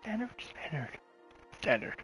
Standard. Standard. Standard.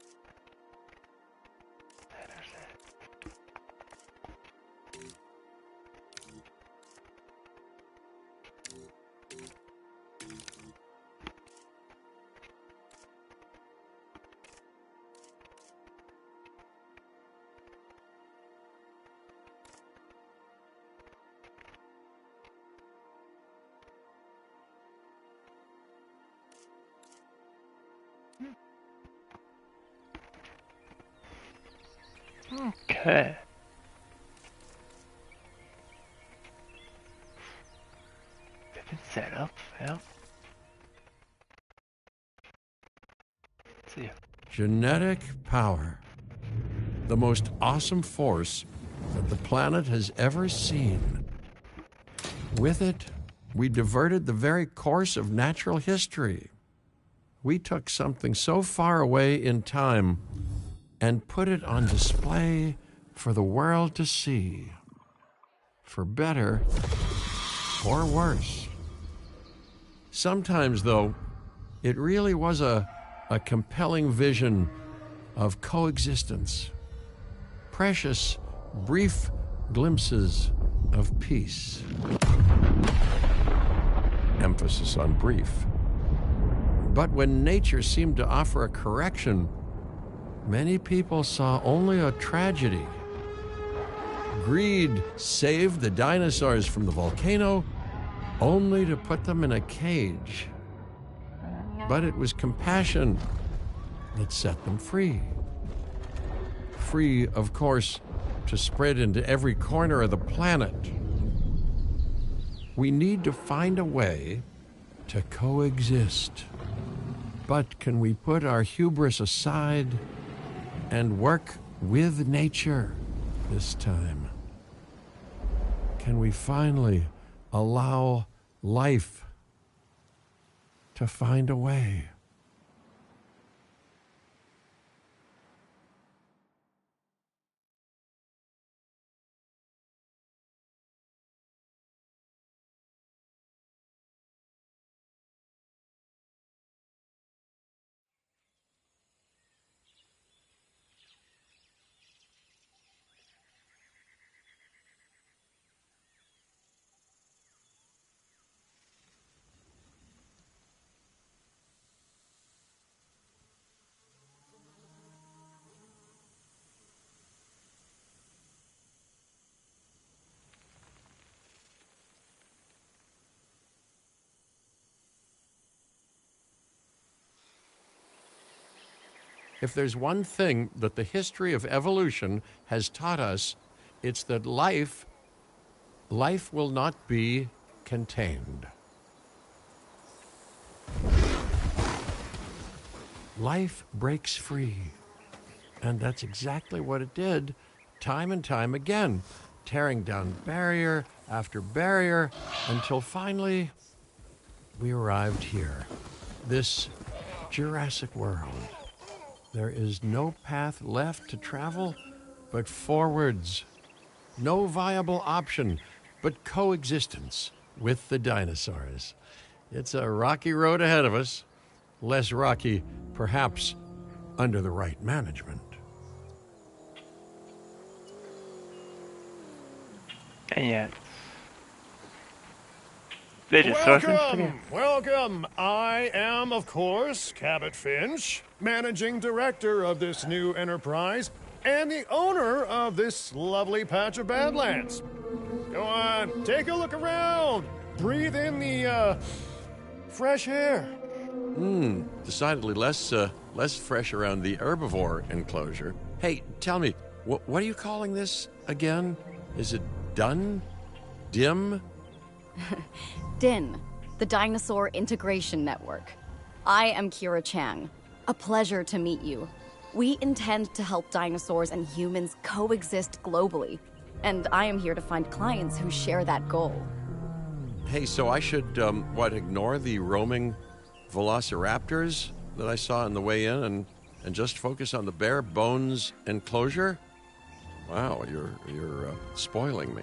Okay. They've been set up, yeah. Let's see. Genetic power. The most awesome force that the planet has ever seen. With it, we diverted the very course of natural history. We took something so far away in time and put it on display for the world to see, for better or worse. Sometimes, though, it really was a compelling vision of coexistence, precious, brief glimpses of peace. Emphasis on brief. But when nature seemed to offer a correction, many people saw only a tragedy. Greed saved the dinosaurs from the volcano, only to put them in a cage. But it was compassion that set them free. Free, of course, to spread into every corner of the planet. We need to find a way to coexist. But can we put our hubris aside and work with nature this time? Can we finally allow life to find a way? If there's one thing that the history of evolution has taught us, it's that life will not be contained. Life breaks free. And that's exactly what it did, time and time again, tearing down barrier after barrier, until finally we arrived here, this Jurassic world. There is no path left to travel but forwards. No viable option but coexistence with the dinosaurs. It's a rocky road ahead of us. Less rocky, perhaps, under the right management. And yet, they just Welcome. I am, of course, Cabot Finch, managing director of this new enterprise and the owner of this lovely patch of Badlands. Go on, take a look around. Breathe in the, fresh air. Decidedly less fresh around the herbivore enclosure. Hey, tell me, what are you calling this again? Is it done? Dim? DIN, the Dinosaur Integration Network. I am Kira Chang. A pleasure to meet you. We intend to help dinosaurs and humans coexist globally, and I am here to find clients who share that goal. Hey, so I should, ignore the roaming velociraptors that I saw on the way in and just focus on the bare bones enclosure? Wow, you're spoiling me.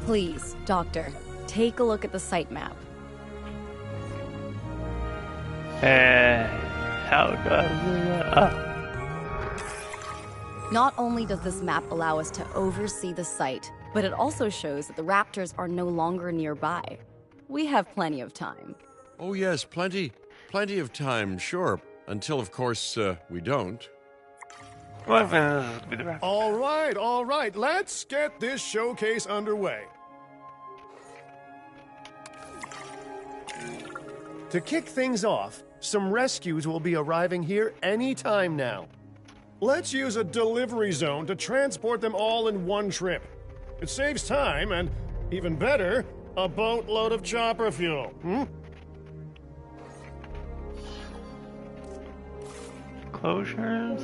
Please, Doctor, take a look at the site map. And how does Not only does this map allow us to oversee the site, but it also shows that the raptors are no longer nearby. We have plenty of time. Oh, yes, plenty of time, sure. Until, of course, we don't. What if with the raptor? All right, let's get this showcase underway. To kick things off, some rescues will be arriving here any time now. Let's use a delivery zone to transport them all in one trip. It saves time and, even better, a boatload of chopper fuel. Closures?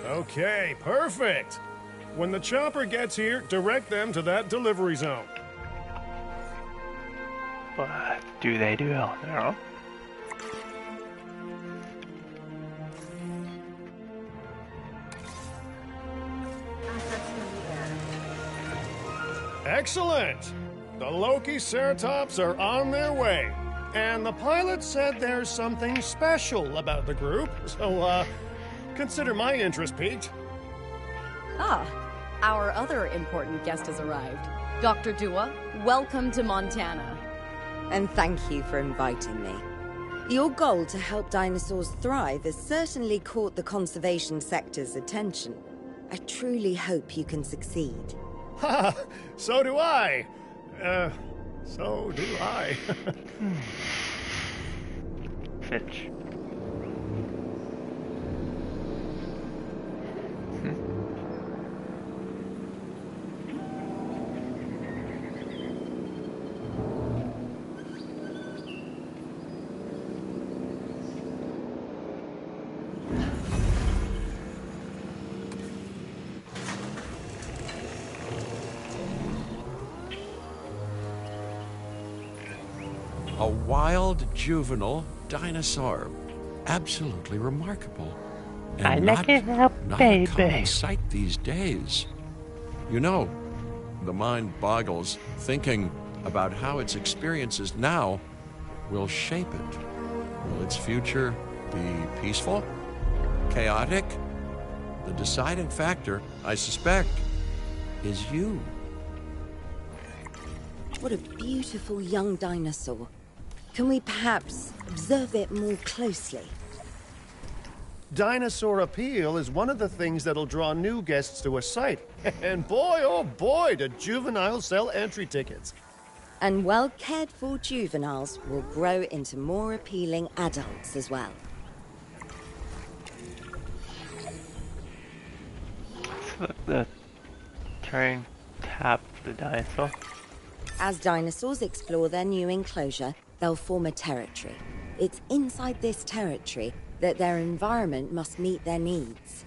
Okay, perfect. When the chopper gets here, direct them to that delivery zone. What do they do? I don't know. Excellent! The Loki Ceratops are on their way. And the pilot said there's something special about the group, so, consider my interest piqued. Ah, our other important guest has arrived. Dr. Dua, welcome to Montana. And thank you for inviting me. Your goal to help dinosaurs thrive has certainly caught the conservation sector's attention. I truly hope you can succeed. Ha! So do I. So do I. Fitch. A wild juvenile dinosaur. Absolutely remarkable. And I like it now, not baby. a common sight these days. You know, the mind boggles thinking about how its experiences now will shape it. Will its future be peaceful? Chaotic? The deciding factor, I suspect, is you. What a beautiful young dinosaur. Can we perhaps observe it more closely? Dinosaur appeal is one of the things that'll draw new guests to a site. And boy, oh boy, do juveniles sell entry tickets. And well-cared-for juveniles will grow into more appealing adults as well. Select the terrain tab for the dinosaur. As dinosaurs explore their new enclosure, they'll form a territory. It's inside this territory that their environment must meet their needs.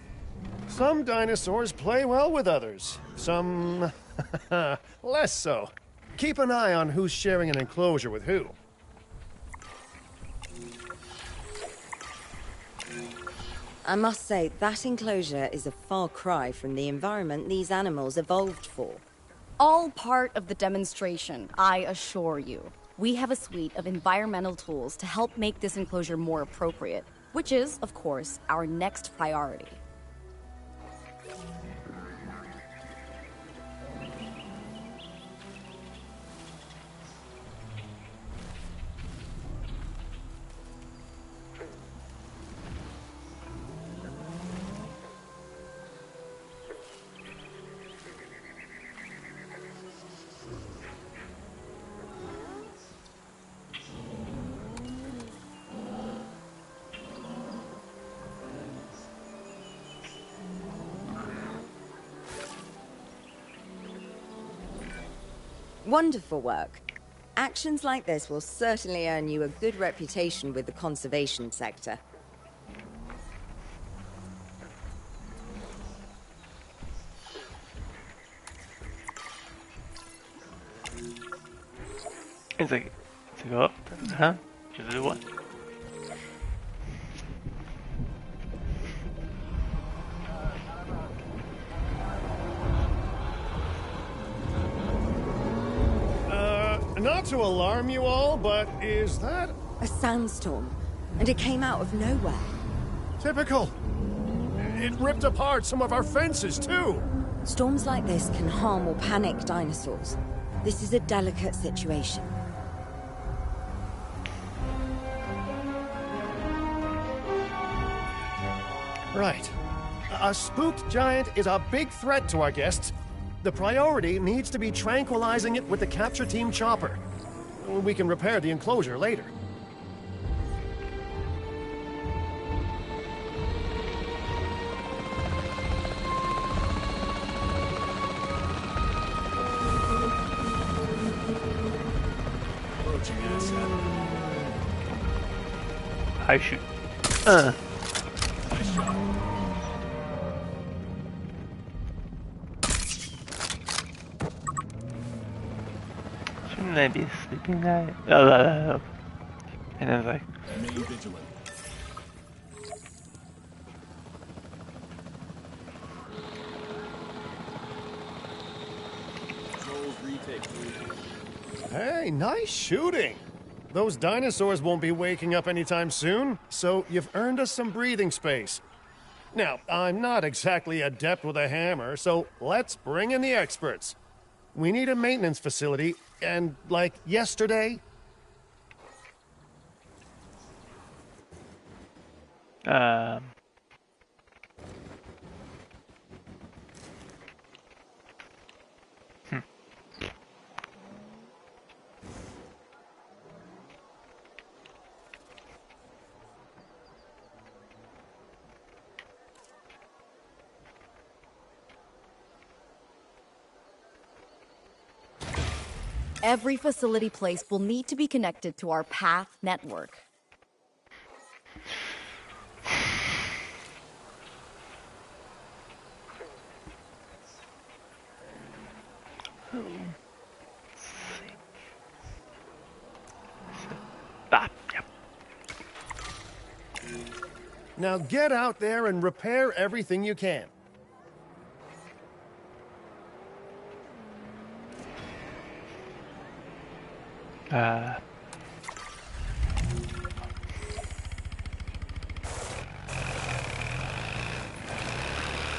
Some dinosaurs play well with others. Some less so. Keep an eye on who's sharing an enclosure with who. I must say, that enclosure is a far cry from the environment these animals evolved for. All part of the demonstration, I assure you. We have a suite of environmental tools to help make this enclosure more appropriate, which is, of course, our next priority. Wonderful work. Actions like this will certainly earn you a good reputation with the conservation sector. It's like to go up, huh? Is it what? Not to alarm you all, but is that A sandstorm, and it came out of nowhere. typical? It ripped apart some of our fences, too. Storms like this can harm or panic dinosaurs. This is a delicate situation. Right. A spooked giant is a big threat to our guests. The priority needs to be tranquilizing it with the capture team chopper. We can repair the enclosure later. I shoot. Shouldn't I be sleeping now? And I was like, Remain vigilant. Controls retake, please. Hey, nice shooting. Those dinosaurs won't be waking up anytime soon, so you've earned us some breathing space. Now, I'm not exactly adept with a hammer, so let's bring in the experts. We need a maintenance facility, and like yesterday, Every facility place will need to be connected to our path network. yep. now get out there and repair everything you can.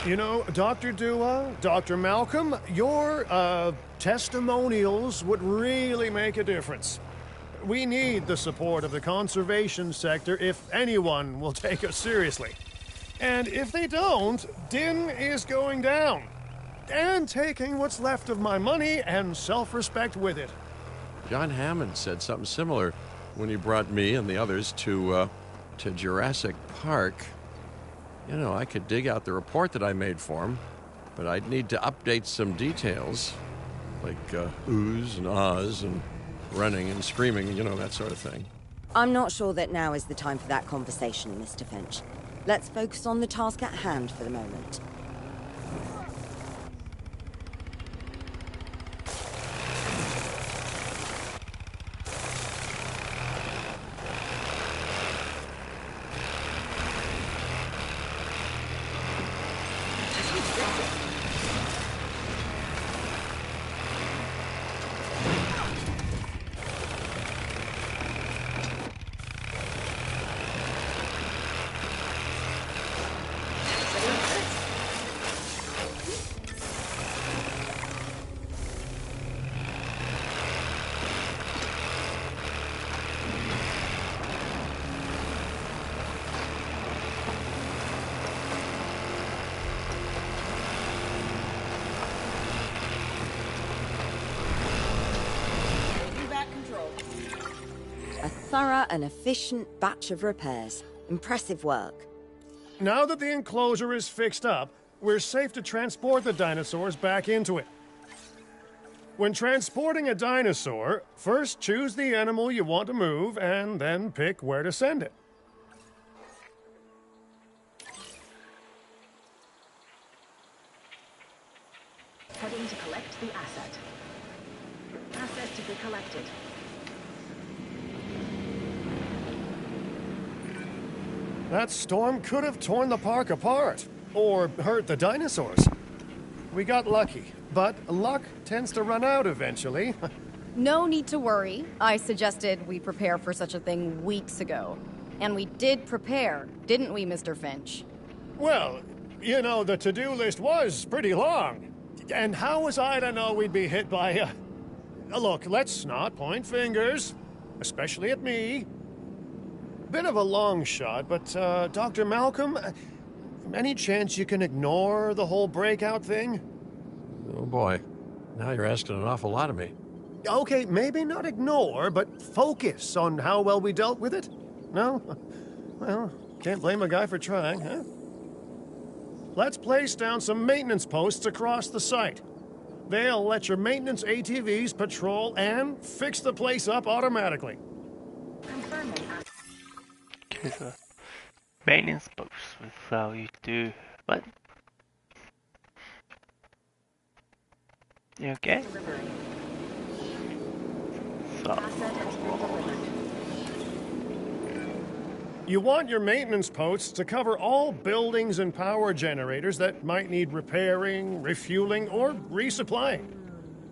You know, Dr. Dua, Dr. Malcolm, your testimonials would really make a difference. We need the support of the conservation sector if anyone will take us seriously. And if they don't, Din is going down. And taking what's left of my money and self-respect with it. John Hammond said something similar when he brought me and the others to Jurassic Park. You know, I could dig out the report that I made for him, but I'd need to update some details, like oohs and ahs and running and screaming, you know, that sort of thing. I'm not sure that now is the time for that conversation, Mr. Finch. Let's focus on the task at hand for the moment. A thorough and efficient batch of repairs. Impressive work. Now that the enclosure is fixed up, we're safe to transport the dinosaurs back into it. When transporting a dinosaur, first choose the animal you want to move and then pick where to send it. Heading to collect the asset. Asset to be collected. That storm could have torn the park apart, or hurt the dinosaurs. We got lucky, but luck tends to run out eventually. No need to worry. I suggested we prepare for such a thing weeks ago. And we did prepare, didn't we, Mr. Finch? Well, you know, the to-do list was pretty long. And how was I to know we'd be hit by a... Look, let's not point fingers, especially at me. Bit of a long shot, but, Dr. Malcolm, any chance you can ignore the whole breakout thing? Oh boy, now you're asking an awful lot of me. Okay, maybe not ignore, but focus on how well we dealt with it? No? Well, can't blame a guy for trying, huh? Let's place down some maintenance posts across the site. They'll let your maintenance ATVs patrol and fix the place up automatically. Confirming. Okay, so maintenance post with you do what? You okay? Delivery. So Asset has been delivered. You want your maintenance posts to cover all buildings and power generators that might need repairing, refueling, or resupplying.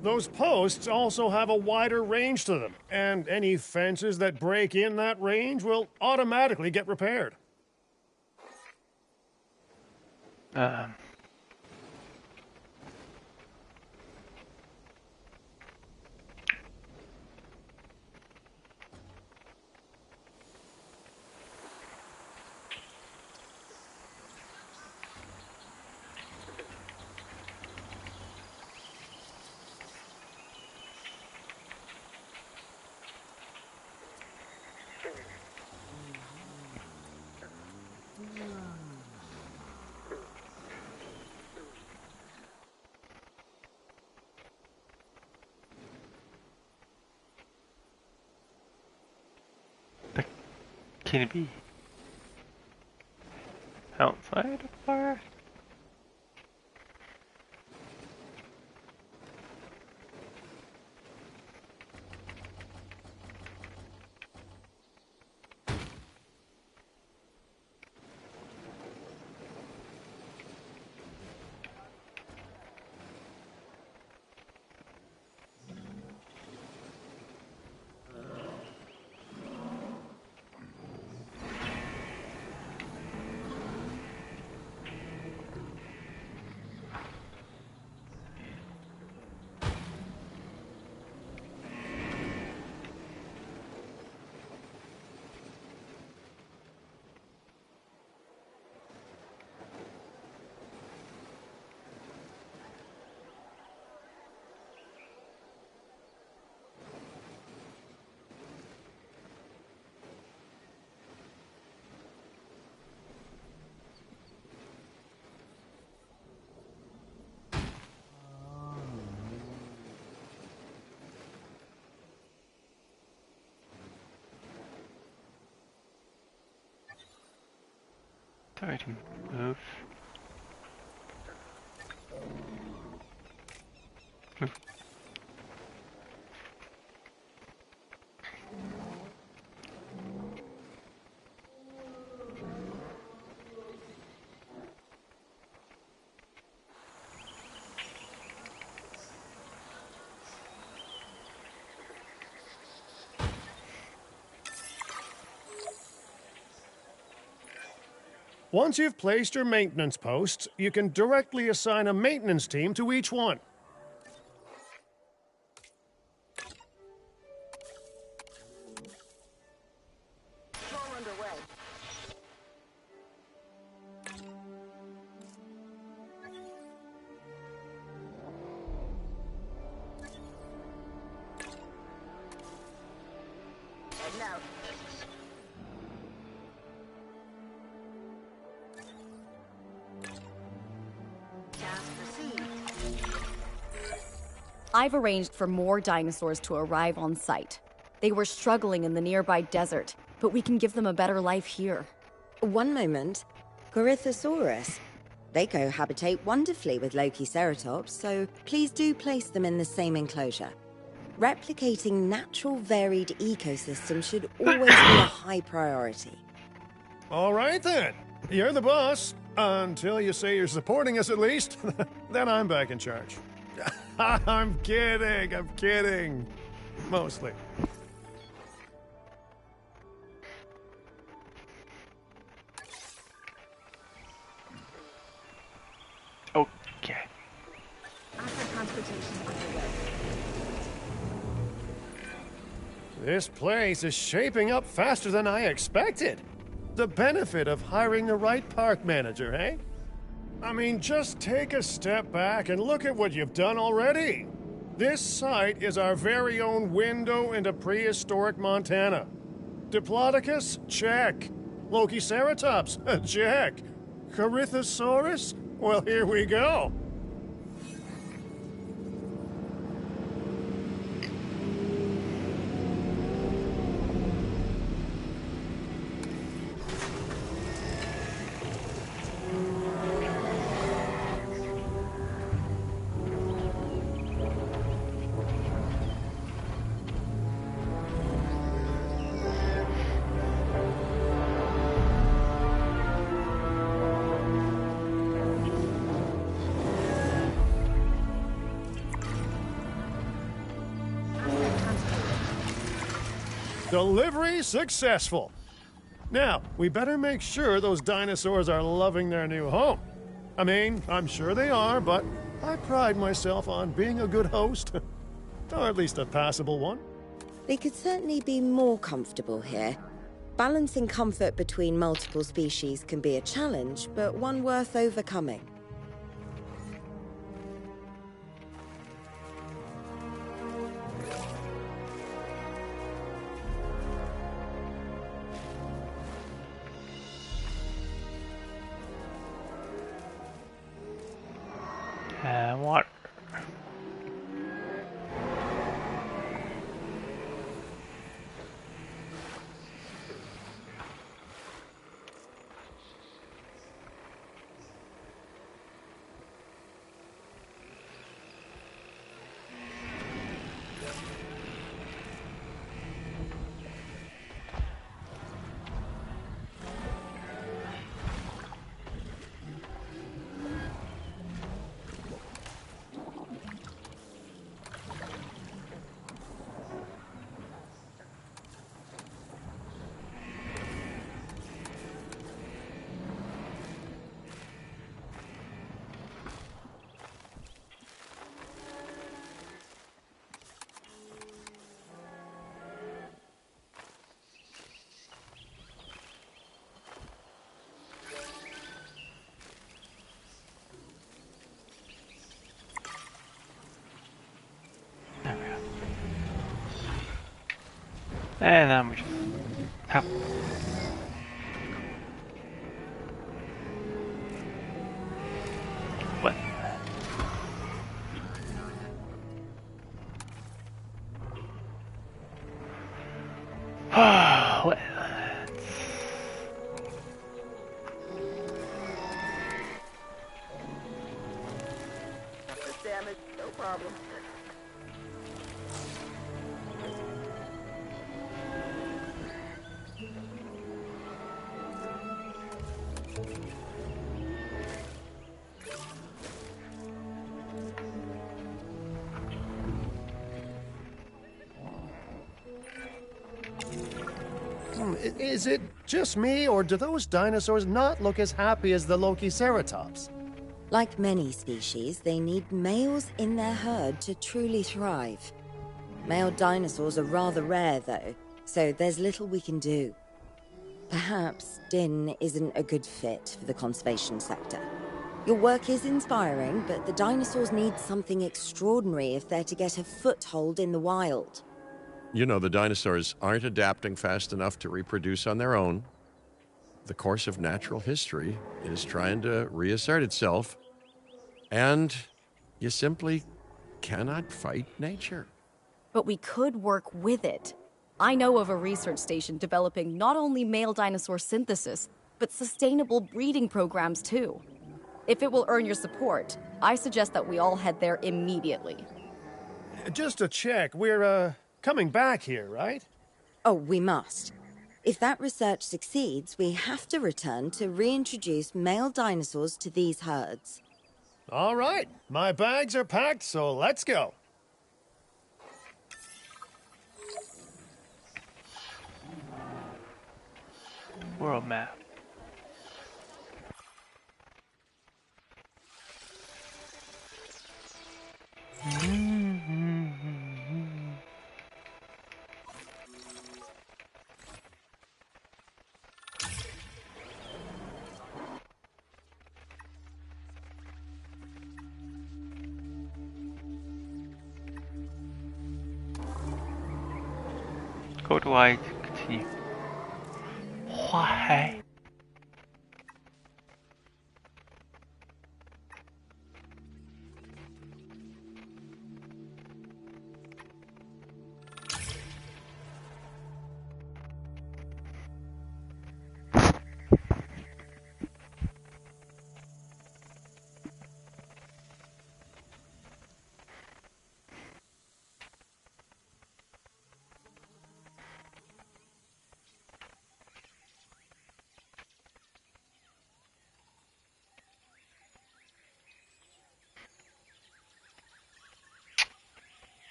Those posts also have a wider range to them, and any fences that break in that range will automatically get repaired. can it be outside of fire? Sorry to move. Once you've placed your maintenance posts, you can directly assign a maintenance team to each one. Storm underway. Heading out. Task received. I've arranged for more dinosaurs to arrive on site. They were struggling in the nearby desert, but we can give them a better life here. One moment. Corythosaurus. They cohabitate wonderfully with Lokiceratops, so please do place them in the same enclosure. Replicating natural varied ecosystems should always be a high priority. All right then. You're the boss. Until you say you're supporting us at least. Then I'm back in charge. I'm kidding. Mostly. Okay. Asset transportation underway. This place is shaping up faster than I expected. The benefit of hiring the right park manager, eh? I mean, just take a step back and look at what you've done already. This site is our very own window into prehistoric Montana. Diplodocus? Check. Lokiceratops? Check. Corythosaurus? Well, here we go. Delivery successful. Now, we better make sure those dinosaurs are loving their new home. I mean, I'm sure they are, but I pride myself on being a good host. Or at least a passable one. They could certainly be more comfortable here. Balancing comfort between multiple species can be a challenge, but one worth overcoming. Water. There we go. And then we just hop. What? What? Surface damage, no problem. Is it just me, or do those dinosaurs not look as happy as the Lokiceratops? Like many species, they need males in their herd to truly thrive. Male dinosaurs are rather rare, though, so there's little we can do. Perhaps Din isn't a good fit for the conservation sector. Your work is inspiring, but the dinosaurs need something extraordinary if they're to get a foothold in the wild. You know, the dinosaurs aren't adapting fast enough to reproduce on their own. The course of natural history is trying to reassert itself, and you simply cannot fight nature. But we could work with it. I know of a research station developing not only male dinosaur synthesis, but sustainable breeding programs too. If it will earn your support, I suggest that we all head there immediately. Just to check, we're, coming back here, right? Oh, we must. If that research succeeds, we have to return to reintroduce male dinosaurs to these herds. All right, my bags are packed, so let's go. World map. Go to I to continue. Why?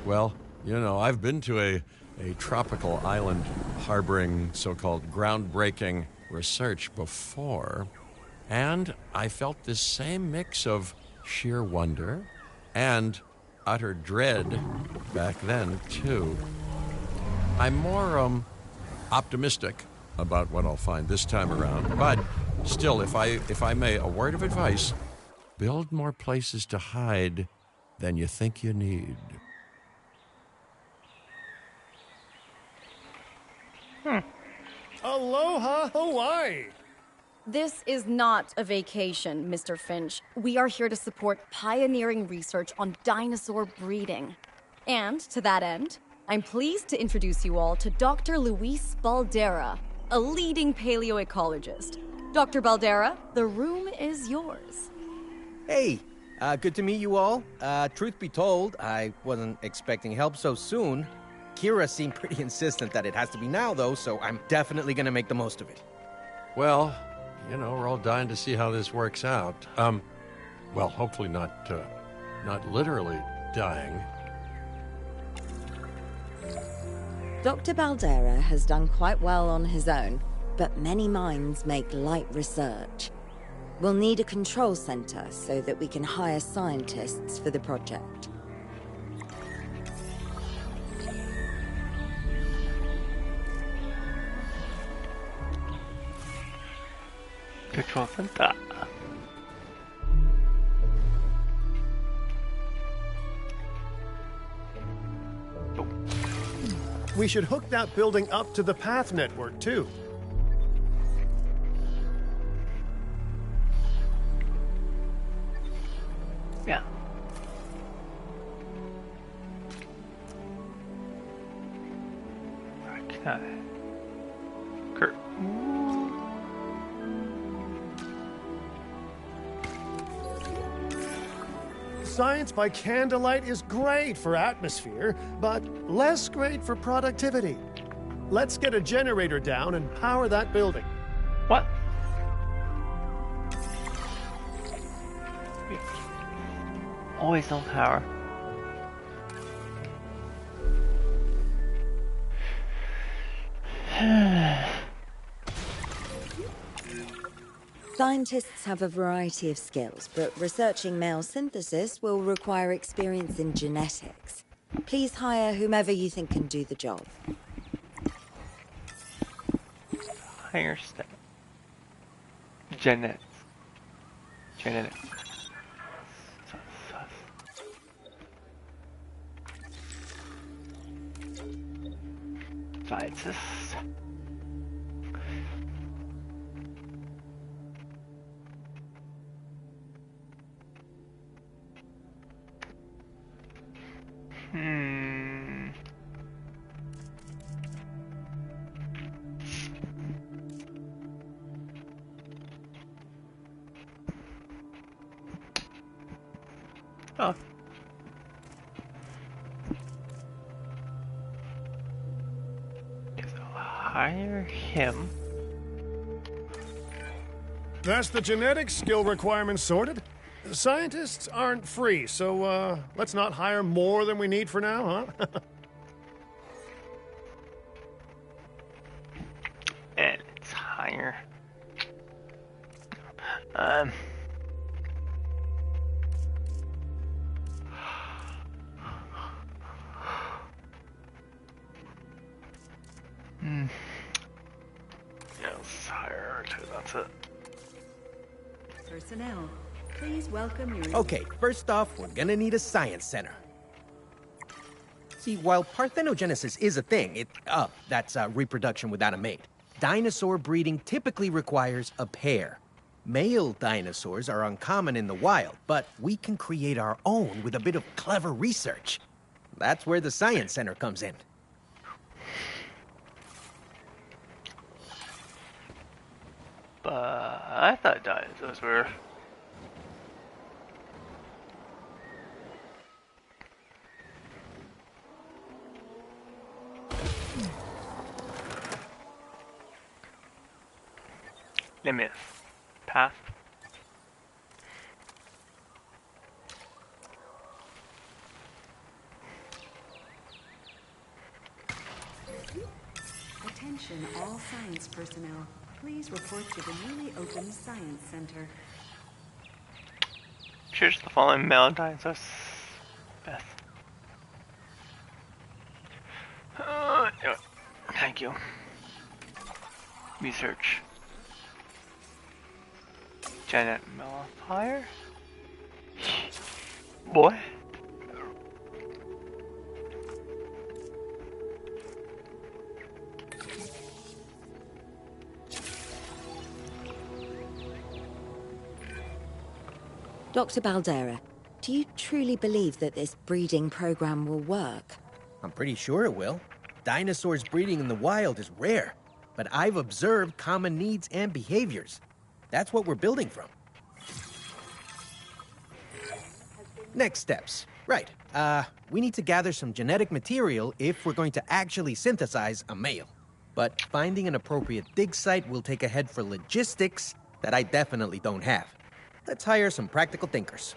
Well, you know, I've been to a tropical island harboring so-called groundbreaking research before, and I felt this same mix of sheer wonder and utter dread back then, too. I'm more optimistic about what I'll find this time around, but still, if I may, a word of advice: build more places to hide than you think you need. Aloha, Hawaii! This is not a vacation, Mr. Finch. We are here to support pioneering research on dinosaur breeding. And to that end, I'm pleased to introduce you all to Dr. Luis Baldera, a leading paleoecologist. Dr. Baldera, the room is yours. Hey, good to meet you all. Truth be told, I wasn't expecting help so soon. Kira seemed pretty insistent that it has to be now, though, so I'm definitely gonna make the most of it. Well, you know, we're all dying to see how this works out. Well, hopefully not literally dying. Dr. Baldera has done quite well on his own, but many minds make light research. We'll need a control center so that we can hire scientists for the project. Control center. We should hook that building up to the path network, too. Yeah. Okay. Kurt. Science by candlelight is great for atmosphere, but less great for productivity. Let's get a generator down and power that building. What? Always on power. Scientists have a variety of skills, but researching male synthesis will require experience in genetics. Please hire whomever you think can do the job. Higher step. Genetics. Genetics. Scientists. Hmm. Oh. Okay, so hire him. That's the genetic skill requirements sorted. Scientists aren't free, so let's not hire more than we need for now, huh? And let's hire. Yeah, let's hire two, that's it. Personnel, please welcome your... Okay, first off, we're gonna need a science center. See, while parthenogenesis is a thing, that's reproduction without a mate. Dinosaur breeding typically requires a pair. Male dinosaurs are uncommon in the wild, but we can create our own with a bit of clever research. That's where the science center comes in. But I thought dinosaurs were. Limit. Path. Attention all science personnel. Please report to the newly opened Science Center. Choose the following male dinosaurs. Beth. Yeah. Thank you. Research. Janet Melifier? Boy? Dr. Baldera, do you truly believe that this breeding program will work? I'm pretty sure it will. Dinosaurs breeding in the wild is rare, but I've observed common needs and behaviors. That's what we're building from. Next steps. Right. We need to gather some genetic material if we're going to actually synthesize a male. But finding an appropriate dig site will take a head for logistics that I definitely don't have. Let's hire some practical thinkers.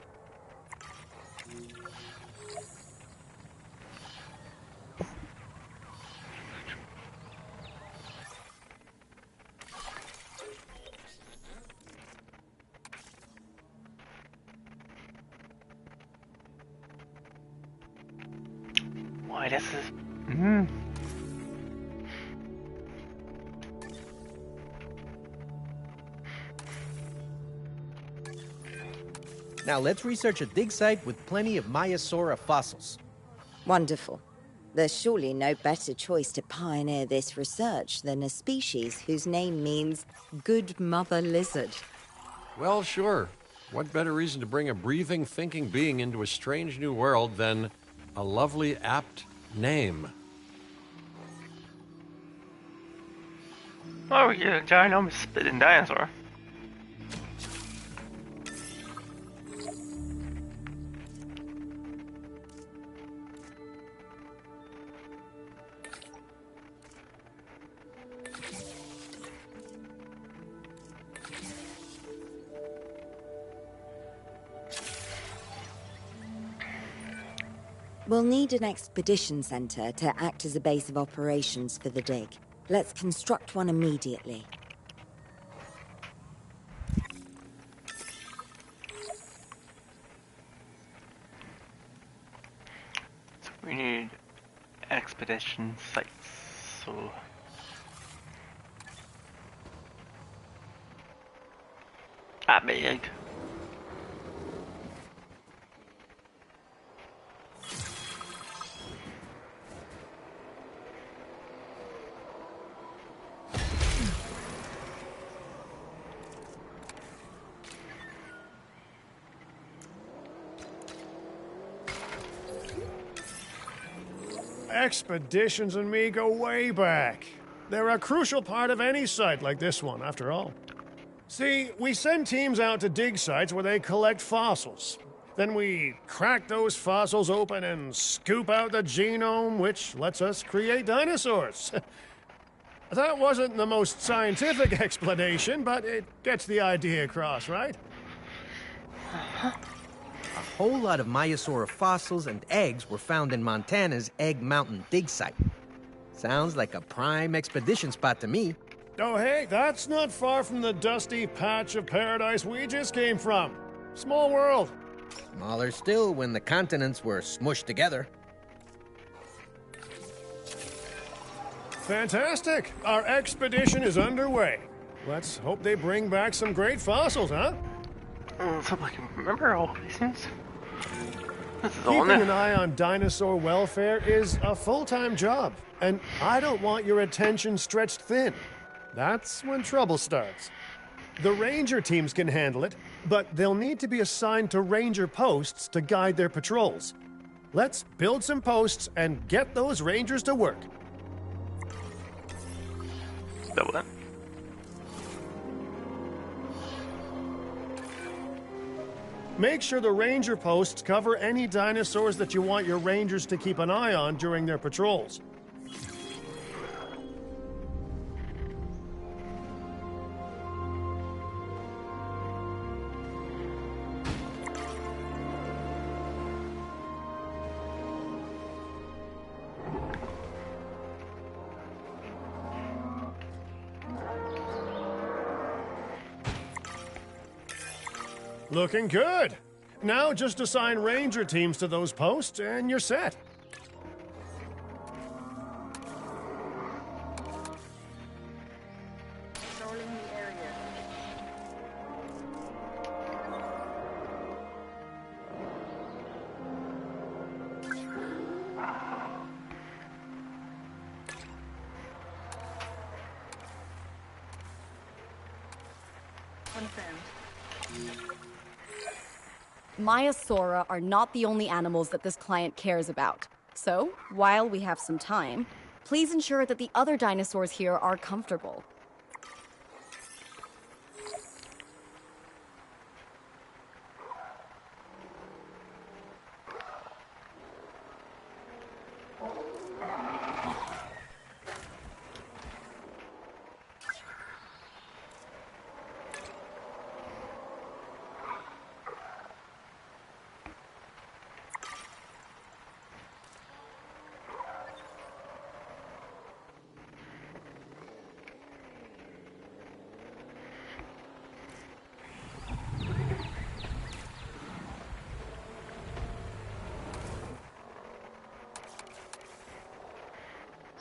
Why this is... Now let's research a dig site with plenty of Maiasaura fossils. Wonderful. There's surely no better choice to pioneer this research than a species whose name means good mother lizard. Well, sure. What better reason to bring a breathing, thinking being into a strange new world than a lovely, apt name? Oh, we get a ginormous spitting dinosaur. We'll need an expedition center to act as a base of operations for the dig. Let's construct one immediately. So we need expedition sites. So that big. Expeditions and me go way back. They're a crucial part of any site like this one, after all. See, we send teams out to dig sites where they collect fossils. Then we crack those fossils open and scoop out the genome, which lets us create dinosaurs. That wasn't the most scientific explanation, but it gets the idea across, right? A whole lot of Maiasaura fossils and eggs were found in Montana's Egg Mountain dig site. Sounds like a prime expedition spot to me. Oh, hey, that's not far from the dusty patch of paradise we just came from. Small world. Smaller still when the continents were smushed together. Fantastic. Our expedition is underway. Let's hope they bring back some great fossils, huh? So I can remember all these things. This is all Keeping new. an eye on dinosaur welfare is a full-time job, and I don't want your attention stretched thin. That's when trouble starts. The ranger teams can handle it, but they'll need to be assigned to ranger posts to guide their patrols. Let's build some posts and get those rangers to work. Double that. Make sure the ranger posts cover any dinosaurs that you want your rangers to keep an eye on during their patrols. Looking good. Now just assign ranger teams to those posts and you're set. Patrolling the area. Confirmed. Maiasaura are not the only animals that this client cares about. So, while we have some time, please ensure that the other dinosaurs here are comfortable.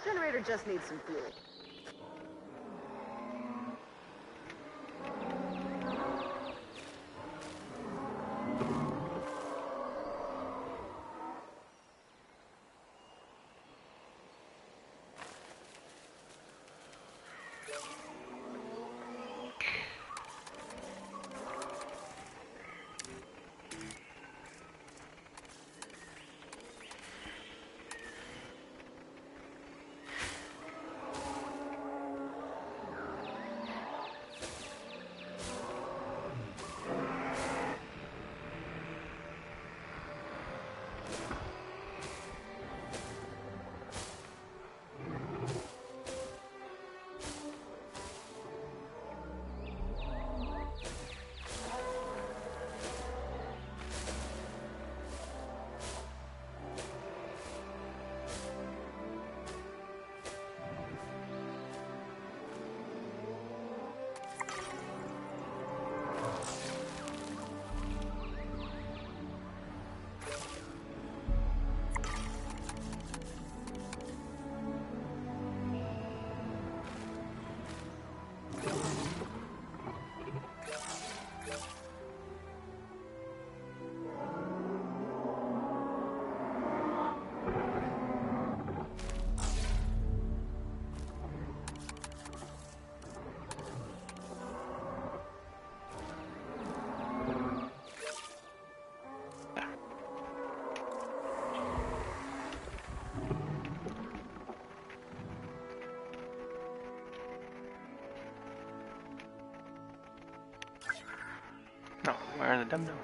Generator just needs some fuel. dum-dums.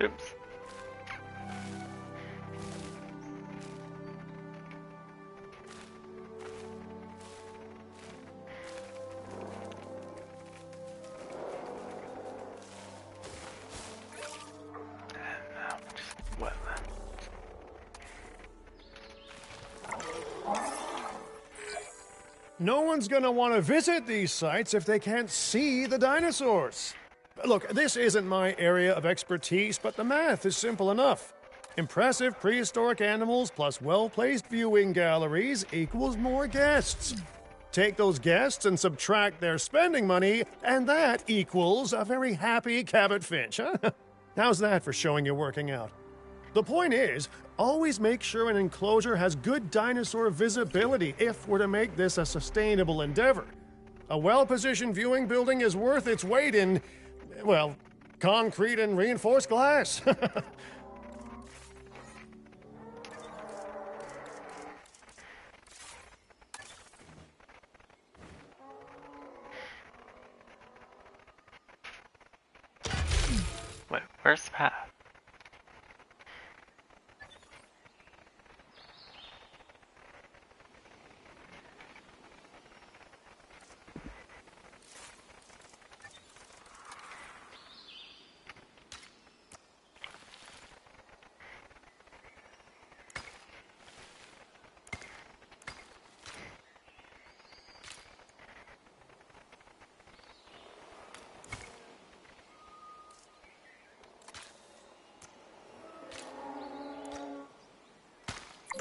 Oops. No one's gonna want to visit these sites if they can't see the dinosaurs. Look, this isn't my area of expertise, but the math is simple enough. Impressive prehistoric animals plus well-placed viewing galleries equals more guests. Take those guests and subtract their spending money, and that equals a very happy Cabot Finch, huh? How's that for showing you're working out? The point is, always make sure an enclosure has good dinosaur visibility if we're to make this a sustainable endeavor. A well-positioned viewing building is worth its weight in, well, concrete and reinforced glass. Wait, where's the path?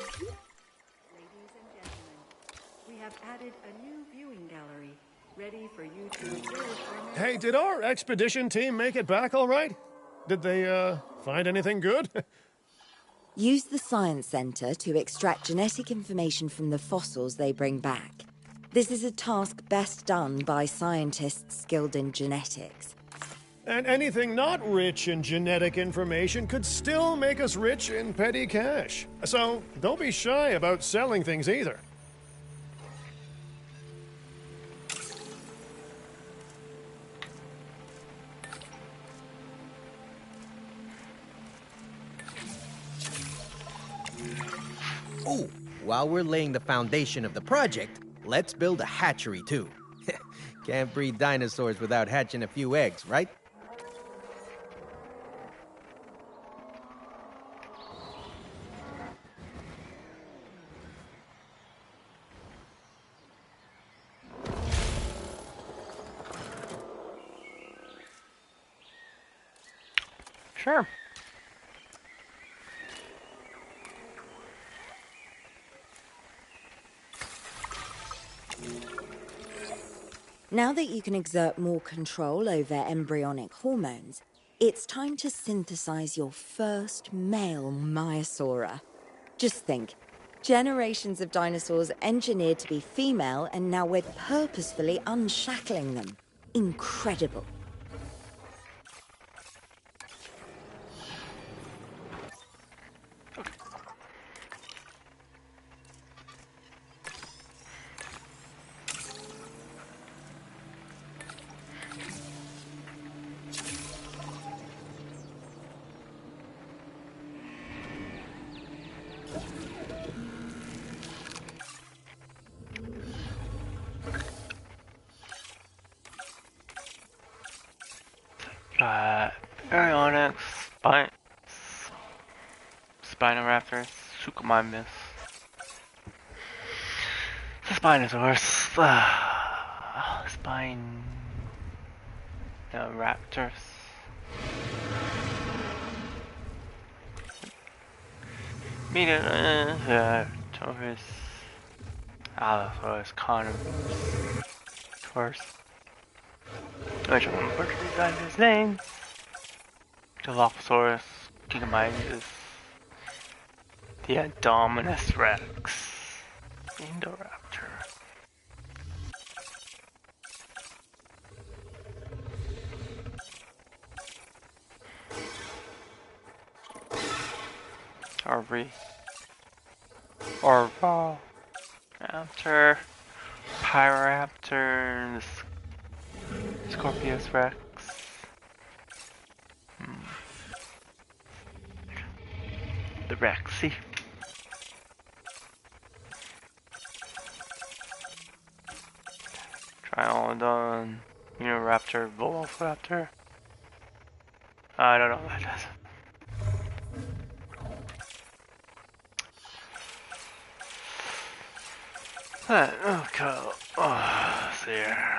Ladies and gentlemen, we have added a new viewing gallery, ready for you to observe our... Hey, did our expedition team make it back all right? Did they, find anything good? Use the Science Center to extract genetic information from the fossils they bring back. This is a task best done by scientists skilled in genetics. And anything not rich in genetic information could still make us rich in petty cash. So don't be shy about selling things either. Ooh, while we're laying the foundation of the project, let's build a hatchery too. Can't breed dinosaurs without hatching a few eggs, right? Sure. Now that you can exert more control over embryonic hormones, it's time to synthesize your first male Maiasaura. Just think, generations of dinosaurs engineered to be female, and now we're purposefully unshackling them. Incredible. Baryonyx, Spinoraptors, Suchomimus, the Spinosaurus, Raptors, Taurus, Allosaurus, Carnivorous, Taurus. Which one butchered these guys' names? Dilophosaurus, Gigamyces, the Indominus Rex, Indoraptor. Raptor, Pyroraptor, and Scorpius Rex. The Rexy. Triolodon, Raptor, Velociraptor. I don't know what that does. Okay. Oh, there.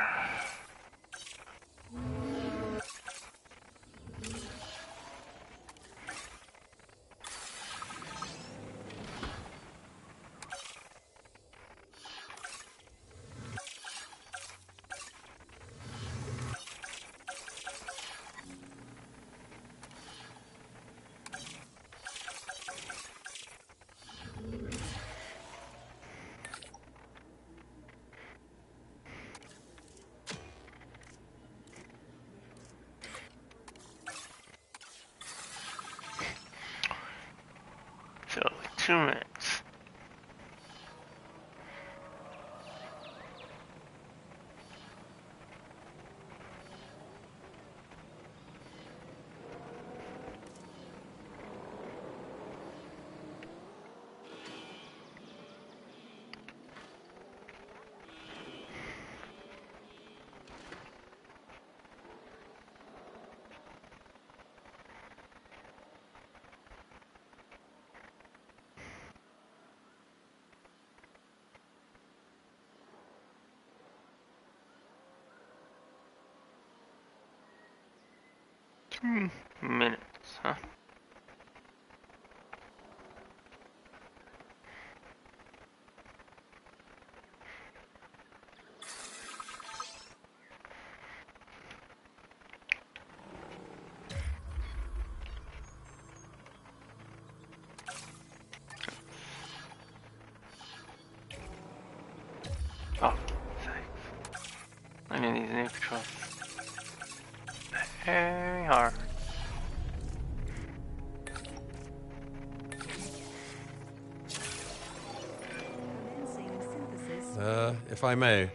So 2 minutes. Minutes, huh? Oh, thanks. I need these new controls. Very hard. If I may,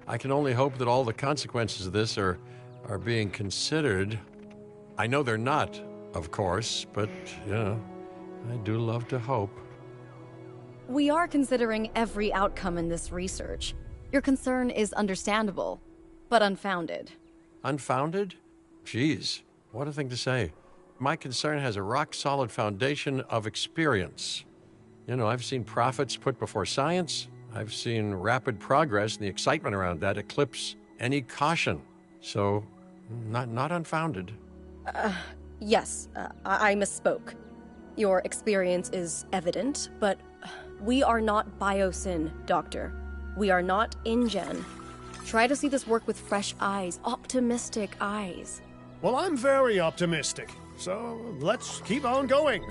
I can only hope that all the consequences of this are being considered. I know they're not, of course, but, I do love to hope. We are considering every outcome in this research. Your concern is understandable, but unfounded. Unfounded? Geez, what a thing to say. My concern has a rock-solid foundation of experience. I've seen profits put before science. I've seen rapid progress, and the excitement around that eclipse any caution. So, not unfounded. Yes, I misspoke. Your experience is evident, but we are not Biosyn, Doctor. We are not InGen. Try to see this work with fresh eyes, optimistic eyes. Well, I'm very optimistic, so let's keep on going.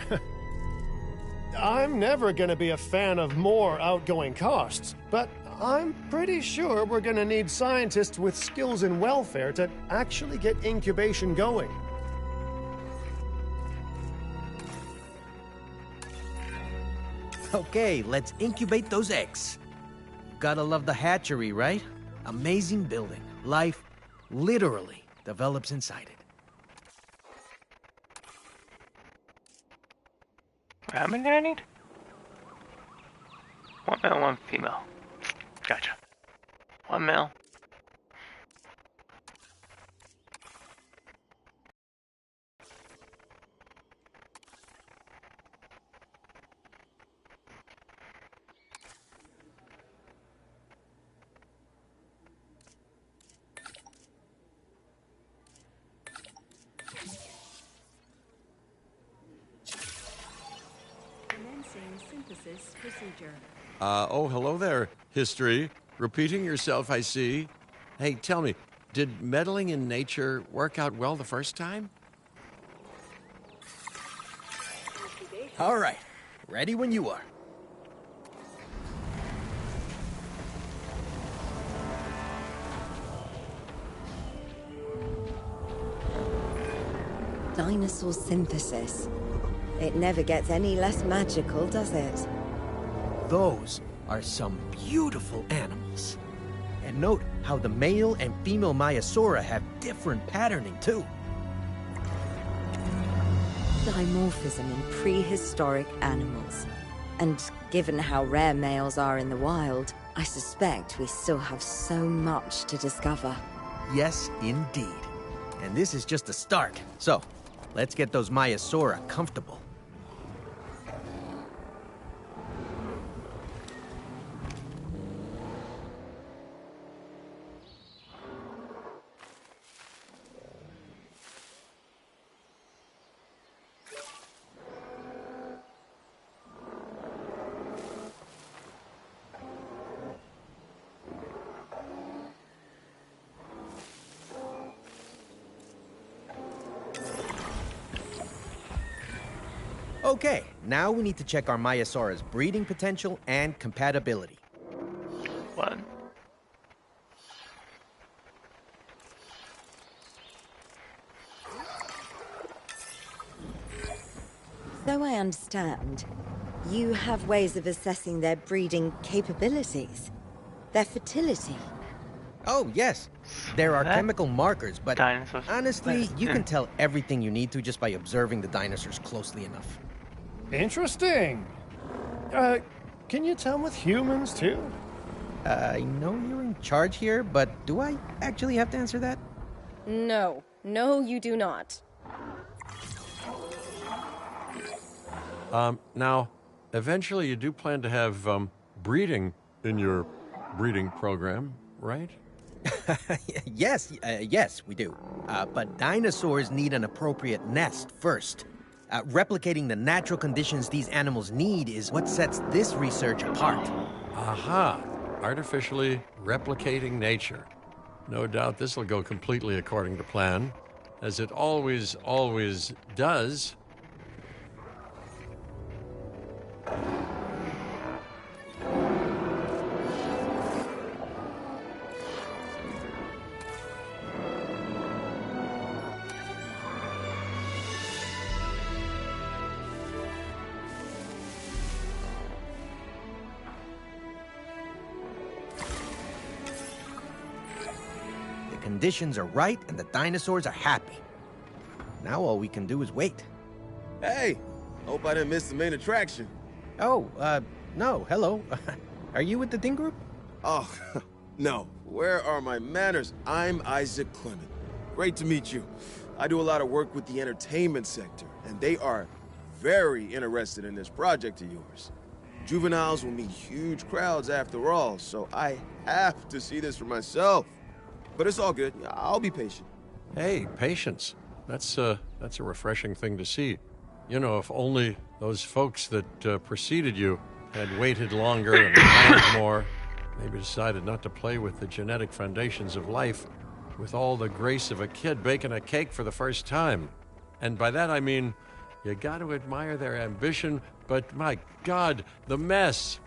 I'm never gonna be a fan of more outgoing costs, but I'm pretty sure we're gonna need scientists with skills in welfare to actually get incubation going. Okay, let's incubate those eggs. Gotta love the hatchery, right? Amazing building. Life literally develops inside it. How many do I need? 1 male, 1 female. Gotcha. 1 male. Commencing synthesis procedure. Oh, hello there, history. Repeating yourself, I see. Hey, tell me, did meddling in nature work out well the first time? All right, ready when you are. Dinosaur synthesis. It never gets any less magical, does it? Those are some beautiful animals. And note how the male and female Maiasaura have different patterning, too. Dimorphism in prehistoric animals. And given how rare males are in the wild, I suspect we still have so much to discover. Yes, indeed. And this is just the start. So, let's get those Maiasaura comfortable. Okay, now we need to check our Maiasaura's breeding potential and compatibility. One. So I understand, you have ways of assessing their breeding capabilities, their fertility. Oh, yes. There are That chemical markers, but dinosaurs. honestly, you can tell everything you need to just by observing the dinosaurs closely enough. Interesting. Can you tell with humans, too? I know you're in charge here, but do I actually have to answer that? No. No, you do not. Now, eventually you do plan to have breeding in your breeding program, right? Yes, yes, we do. But dinosaurs need an appropriate nest first. Replicating the natural conditions these animals need is what sets this research apart. Aha! Artificially replicating nature. No doubt this will go completely according to plan, as it always does. Conditions are right and the dinosaurs are happy. Now all we can do is wait. Hey, hope I didn't miss the main attraction. Oh, no, hello. Are you with the Ding Group? Oh, no. Where are my manners? I'm Isaac Clement. Great to meet you. I do a lot of work with the entertainment sector, and they are very interested in this project of yours. Juveniles will meet huge crowds after all, so I have to see this for myself. But it's all good. I'll be patient. Hey, patience. That's a refreshing thing to see. You know, if only those folks that preceded you had waited longer and planned more, maybe decided not to play with the genetic foundations of life with all the grace of a kid baking a cake for the first time. And by that I mean, you got to admire their ambition, but my God, the mess.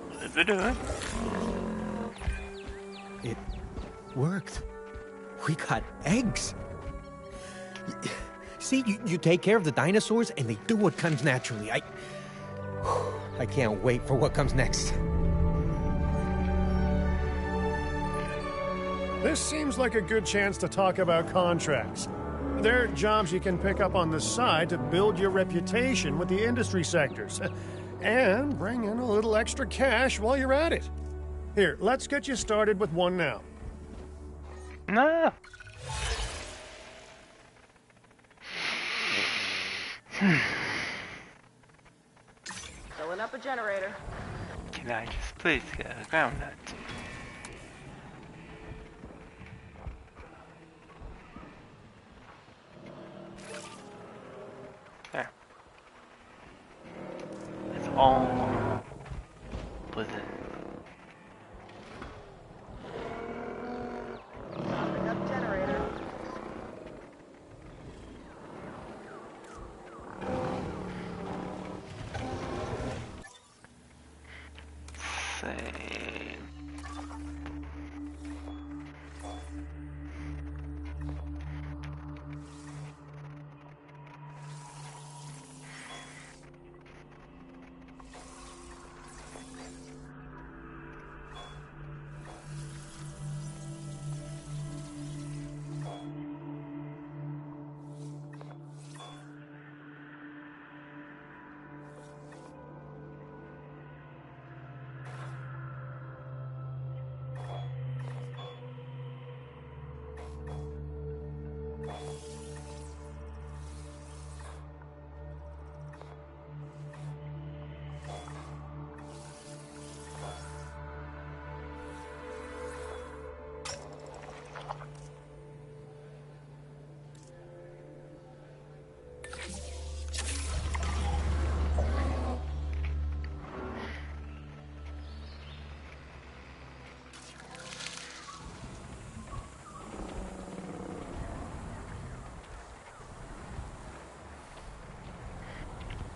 What is it doing? It worked. We got eggs. See, you take care of the dinosaurs and they do what comes naturally. I can't wait for what comes next. This seems like a good chance to talk about contracts. There are jobs you can pick up on the side to build your reputation with the industry sectors. And bring in a little extra cash while you're at it. Here, let's get you started with one now. No. Filling up a generator. Can I just please get a ground nut? There. It's all with it. see.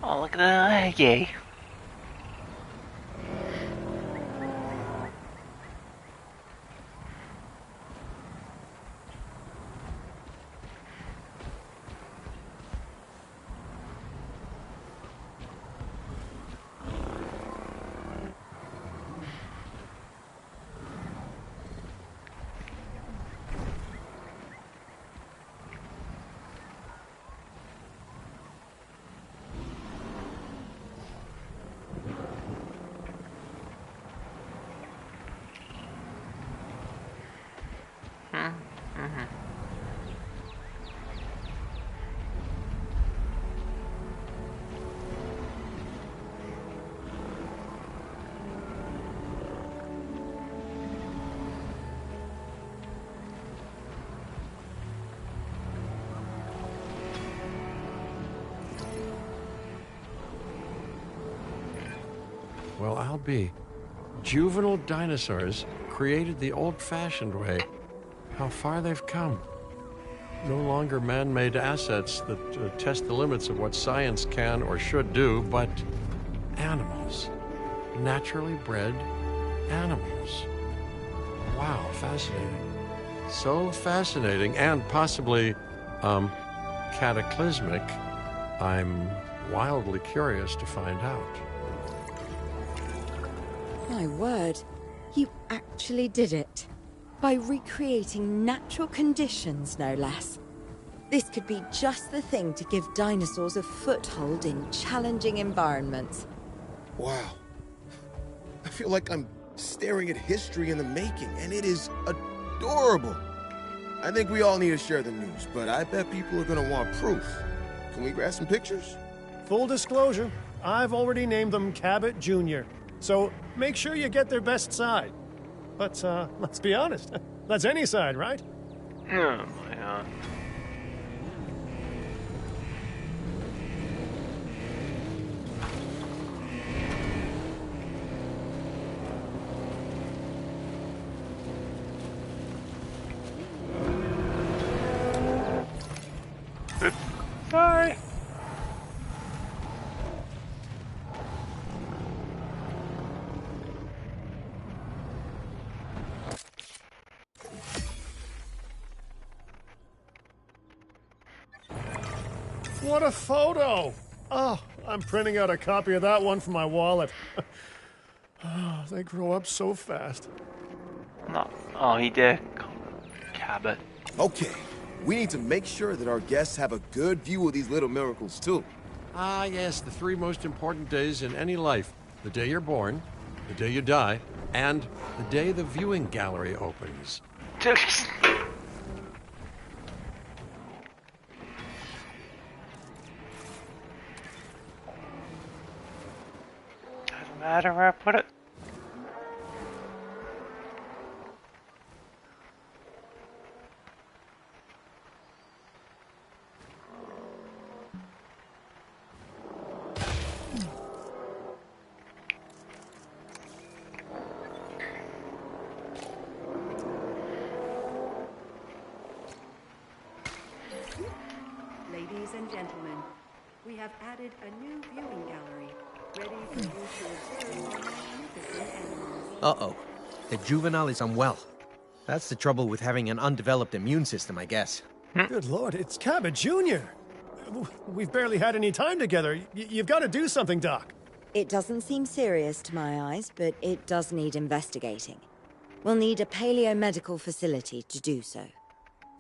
Oh, look at that, yay. Well, I'll be. Juvenile dinosaurs created the old-fashioned way. How far they've come. No longer man-made assets that test the limits of what science can or should do, but animals. Naturally bred animals. Wow, fascinating. So fascinating and possibly, cataclysmic. I'm wildly curious to find out. My word, you actually did it. By recreating natural conditions, no less. This could be just the thing to give dinosaurs a foothold in challenging environments. Wow. I feel like I'm staring at history in the making, and it is adorable. I think we all need to share the news, but I bet people are gonna want proof. Can we grab some pictures? Full disclosure, I've already named them Cabot Jr., so make sure you get their best side. But, let's be honest, that's any side, right? Oh my god. Sorry. What a photo! Oh, I'm printing out a copy of that one for my wallet. Oh, they grow up so fast. No. Oh, he did. Cabot. Okay, we need to make sure that our guests have a good view of these little miracles, too. Ah, yes, the three most important days in any life. The day you're born, the day you die, and the day the viewing gallery opens. Doesn't matter where I put it. Ladies and gentlemen, we have added a new viewing gallery, ready for you to observe our magnificent animals. Uh-oh. The juvenile is unwell. That's the trouble with having an undeveloped immune system, I guess. Good lord, it's Cabot Jr. We've barely had any time together. You've got to do something, Doc. It doesn't seem serious to my eyes, but it does need investigating. We'll need a paleo-medical facility to do so.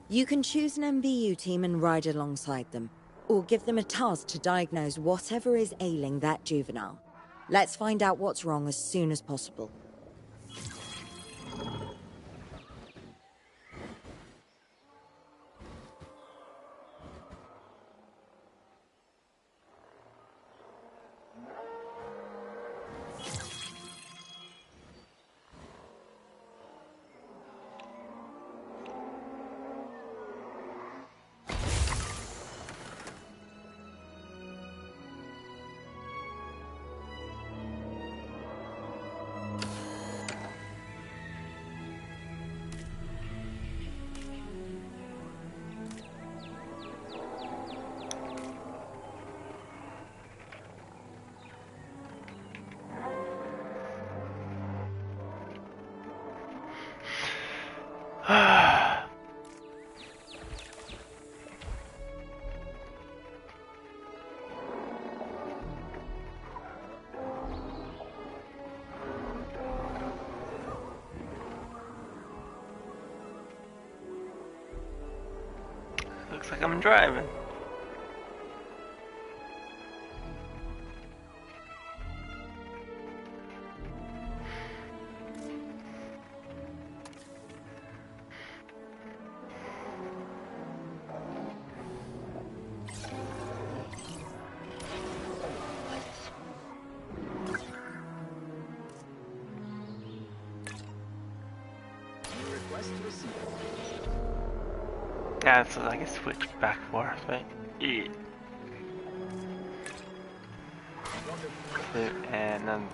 You can choose an MVU team and ride alongside them, or give them a task to diagnose whatever is ailing that juvenile. Let's find out what's wrong as soon as possible. Looks like I'm driving. Yeah, so I can switch back and forth, right? Yeah. And then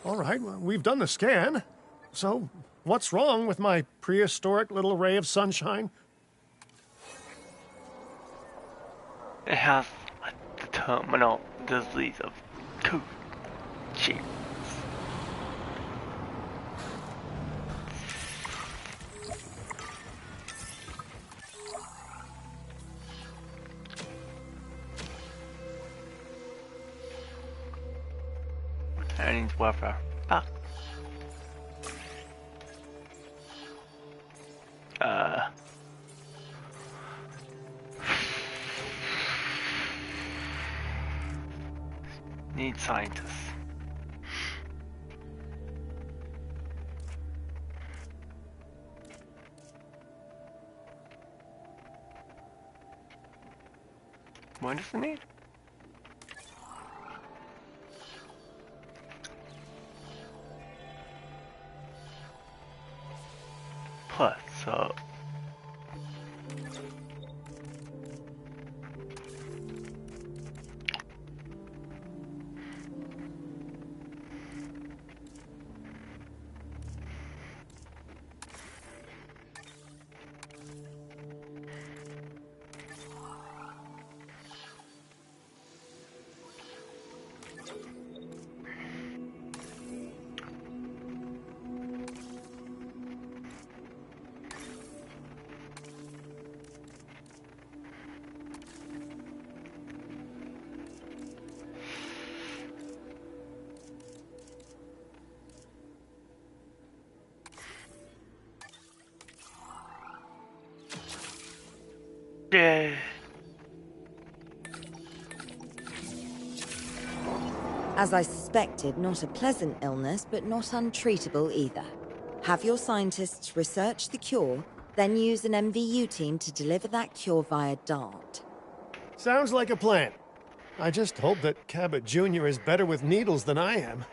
All right, well, we've done the scan. So, what's wrong with my prehistoric little ray of sunshine? it has the terminal disease of two cheeks. I need warfare. Fuck. Need scientists. What does it need? Plus, so As I suspected, not a pleasant illness, but not untreatable either. Have your scientists research the cure, then use an MVU team to deliver that cure via DART. Sounds like a plan. I just hope that Cabot Jr. is better with needles than I am.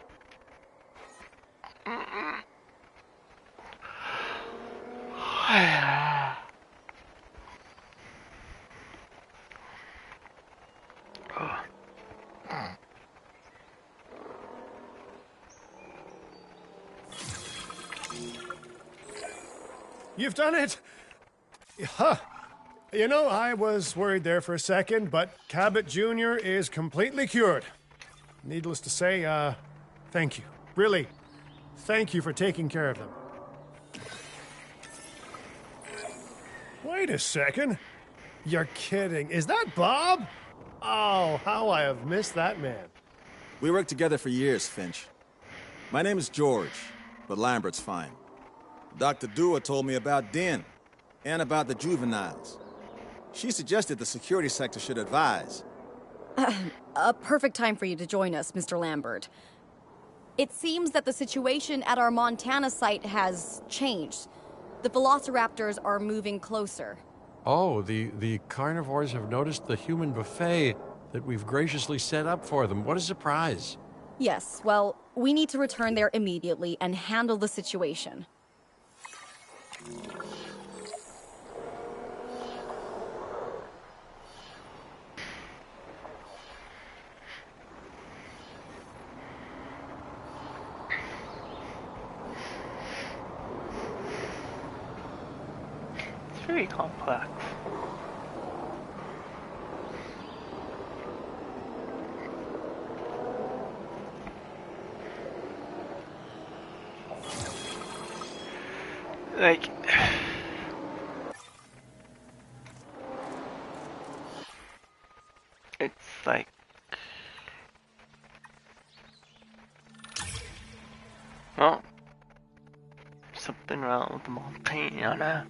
You've done it! Huh. You know, I was worried there for a second, but Cabot Jr. is completely cured. Needless to say, thank you. Really, thank you for taking care of them. Wait a second. You're kidding. Is that Bob? Oh, how I have missed that man. We worked together for years, Finch. My name is George, but Lambert's fine. Dr. Dua told me about Din, and about the juveniles. She suggested the security sector should advise. A perfect time for you to join us, Mr. Lambert. It seems that the situation at our Montana site has changed. The velociraptors are moving closer. Oh, the carnivores have noticed the human buffet that we've graciously set up for them. What a surprise. Yes, well, we need to return there immediately and handle the situation. It's very complex. Like, it's like, well, something wrong with the Montana.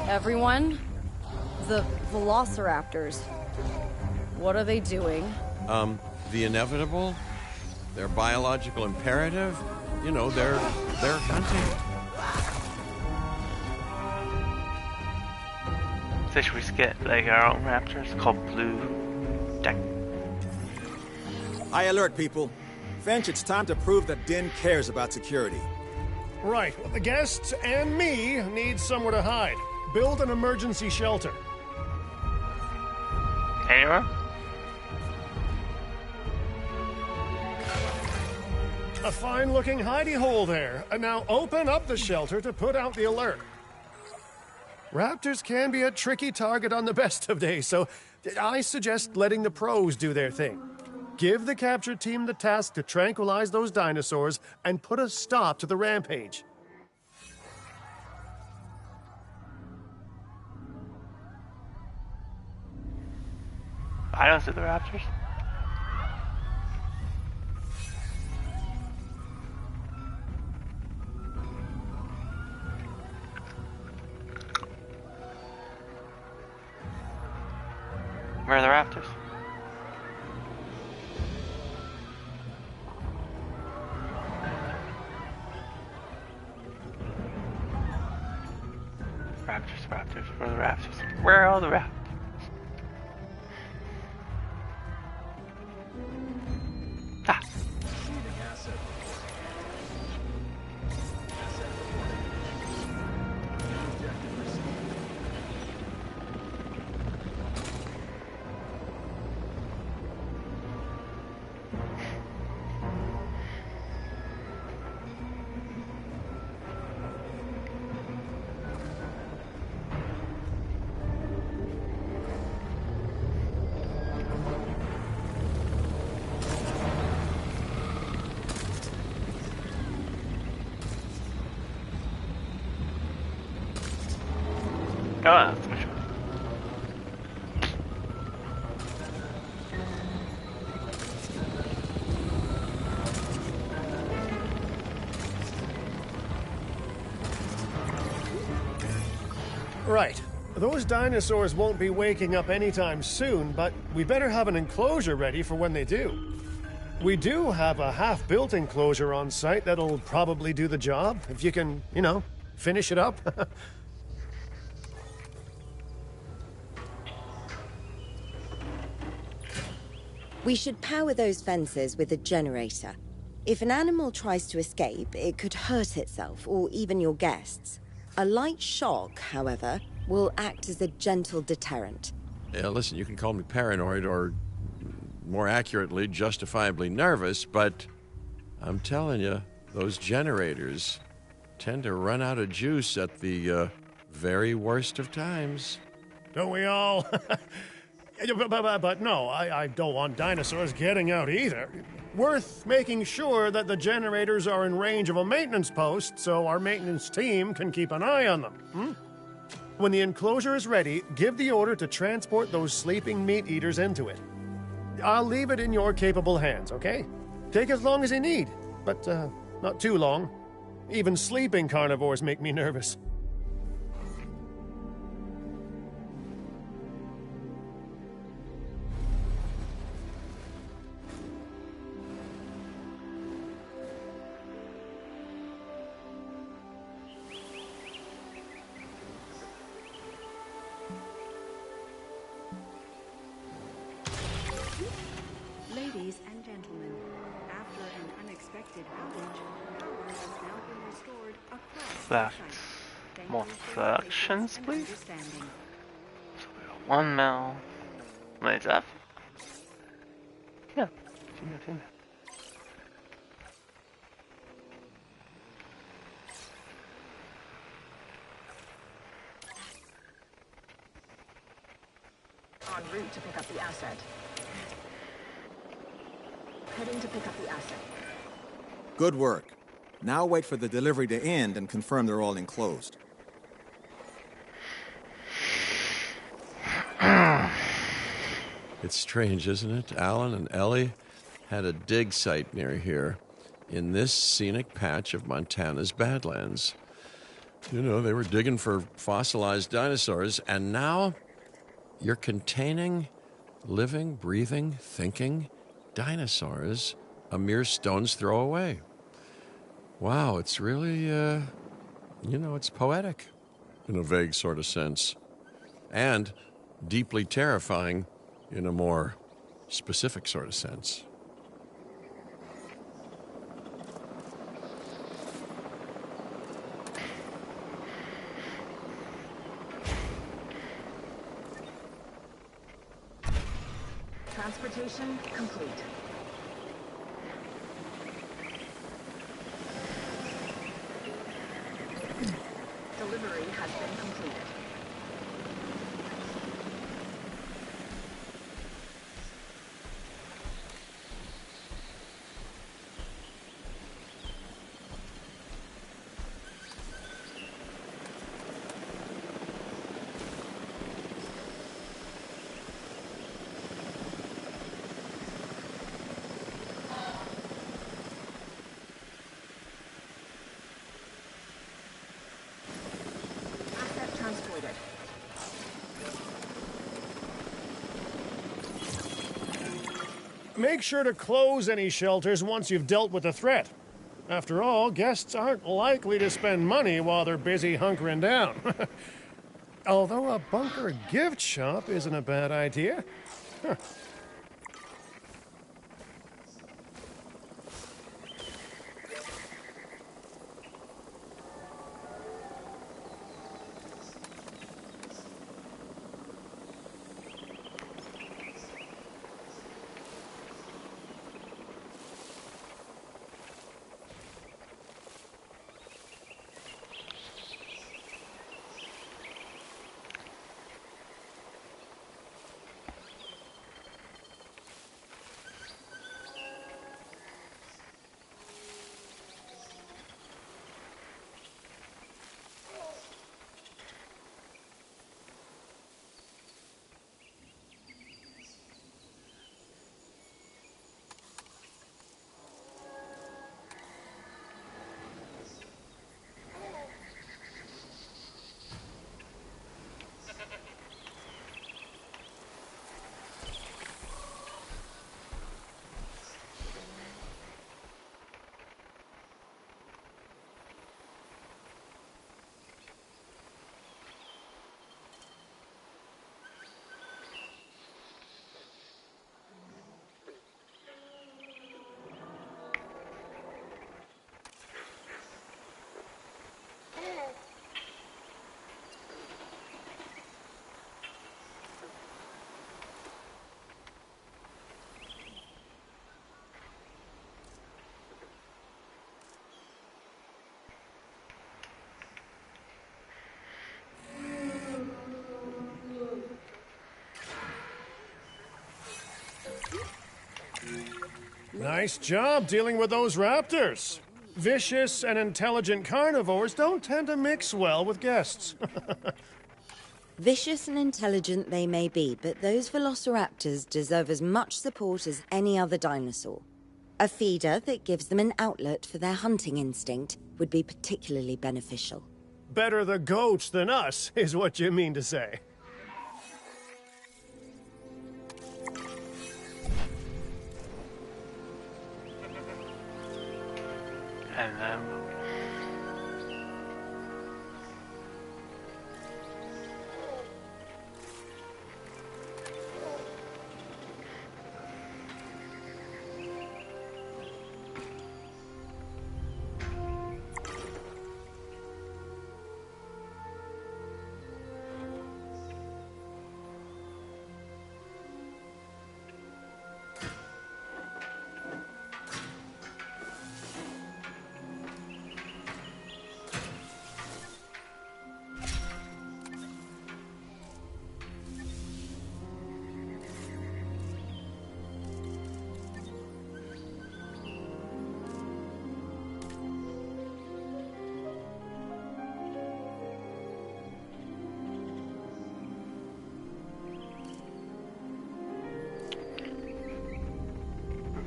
Everyone, the velociraptors. What are they doing? The inevitable, their biological imperative, you know, they're hunting. So should we get like our own raptors called Blue Deck? High alert, people. Finch, it's time to prove that Din cares about security. Right, well, the guests and me need somewhere to hide. Build an emergency shelter. Anyone? A fine-looking hidey hole there. And now open up the shelter to put out the alert. Raptors can be a tricky target on the best of days, so I suggest letting the pros do their thing. Give the capture team the task to tranquilize those dinosaurs and put a stop to the rampage. I don't see the raptors. Where are the raptors? Raptors, where are the raptors? Where are all the raptors? Ah. Ah, for sure. Right. Those dinosaurs won't be waking up anytime soon, but we better have an enclosure ready for when they do. We do have a half-built enclosure on site that'll probably do the job, if you can, finish it up. We should power those fences with a generator. If an animal tries to escape, it could hurt itself or even your guests. A light shock, however, will act as a gentle deterrent. Yeah, listen, you can call me paranoid or, more accurately, justifiably nervous, but I'm telling you, those generators tend to run out of juice at the very worst of times. Don't we all? But no, I don't want dinosaurs getting out either. Worth making sure that the generators are in range of a maintenance post so our maintenance team can keep an eye on them. When the enclosure is ready, give the order to transport those sleeping meat eaters into it. I'll leave it in your capable hands, okay? Take as long as you need, but not too long. Even sleeping carnivores make me nervous. Ladies and gentlemen, after an unexpected outage, power has now been restored across the That. site. Thank More you for your factions, patience and please. understanding. So we got 1 mil. Wait, is that? Yeah. Seen that. En route to pick up the asset. Heading to pick up the asset. Good work. Now wait for the delivery to end and confirm they're all enclosed. It's strange, isn't it? Alan and Ellie had a dig site near here in this scenic patch of Montana's Badlands. You know, they were digging for fossilized dinosaurs, and now you're containing living, breathing, thinking dinosaurs a mere stone's throw away. Wow, it's really, it's poetic in a vague sort of sense, and deeply terrifying in a more specific sort of sense. Transportation complete. Delivery has been completed. Asset transported. Make sure to close any shelters once you've dealt with the threat. After all, guests aren't likely to spend money while they're busy hunkering down. Although a bunker gift shop isn't a bad idea. Huh. Nice job dealing with those raptors. Vicious and intelligent carnivores don't tend to mix well with guests. Vicious and intelligent they may be, but those velociraptors deserve as much support as any other dinosaur. A feeder that gives them an outlet for their hunting instinct would be particularly beneficial. Better the goats than us, is what you mean to say. And then...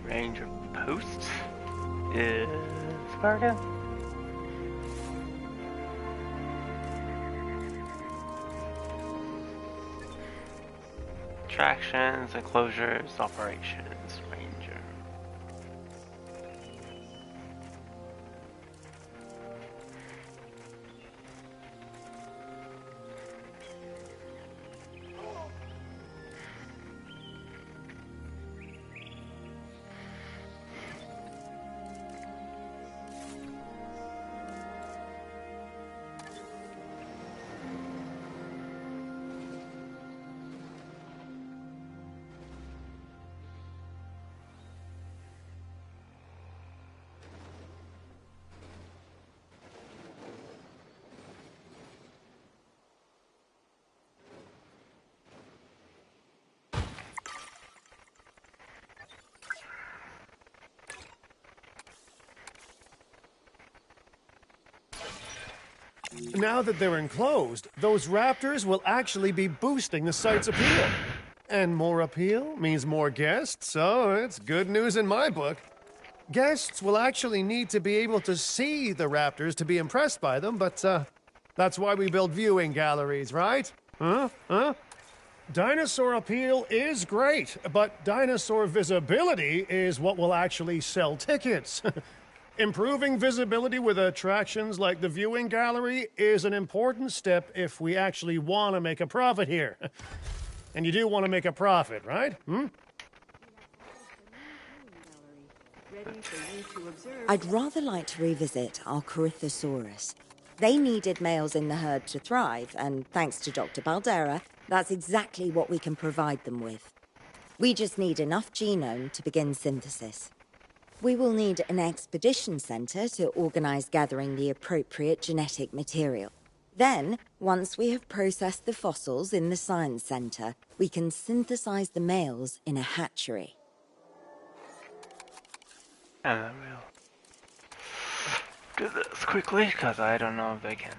range of posts is where again? Attractions, enclosures, operations, ranger. Now that they're enclosed, those raptors will actually be boosting the site's appeal. And more appeal means more guests, so it's good news in my book. Guests will actually need to be able to see the raptors to be impressed by them, but that's why we build viewing galleries, right? Huh? Dinosaur appeal is great, but dinosaur visibility is what will actually sell tickets. Improving visibility with attractions like the viewing gallery is an important step if we actually want to make a profit here. And you do want to make a profit, right? I'd rather like to revisit our Corythosaurus. They needed males in the herd to thrive, and thanks to Dr. Baldera, that's exactly what we can provide them with. We just need enough genome to begin synthesis. We will need an expedition center to organize gathering the appropriate genetic material. Then, once we have processed the fossils in the science center, we can synthesize the males in a hatchery. And then we'll do this quickly, because I don't know if they can.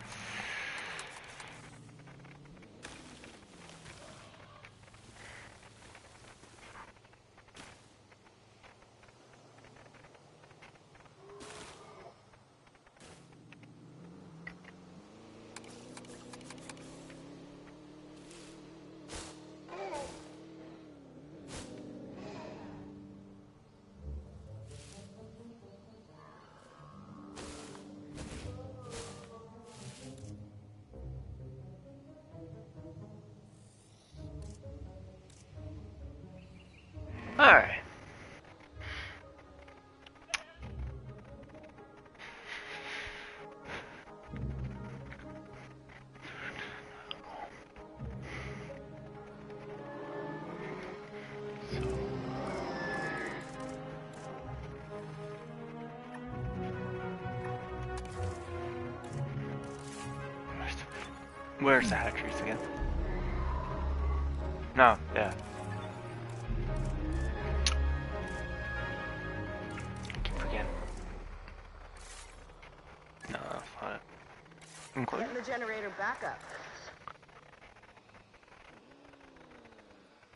Alright. Where's the hatcheries again? No, yeah. No, that's not it. Including. Getting the generator back up.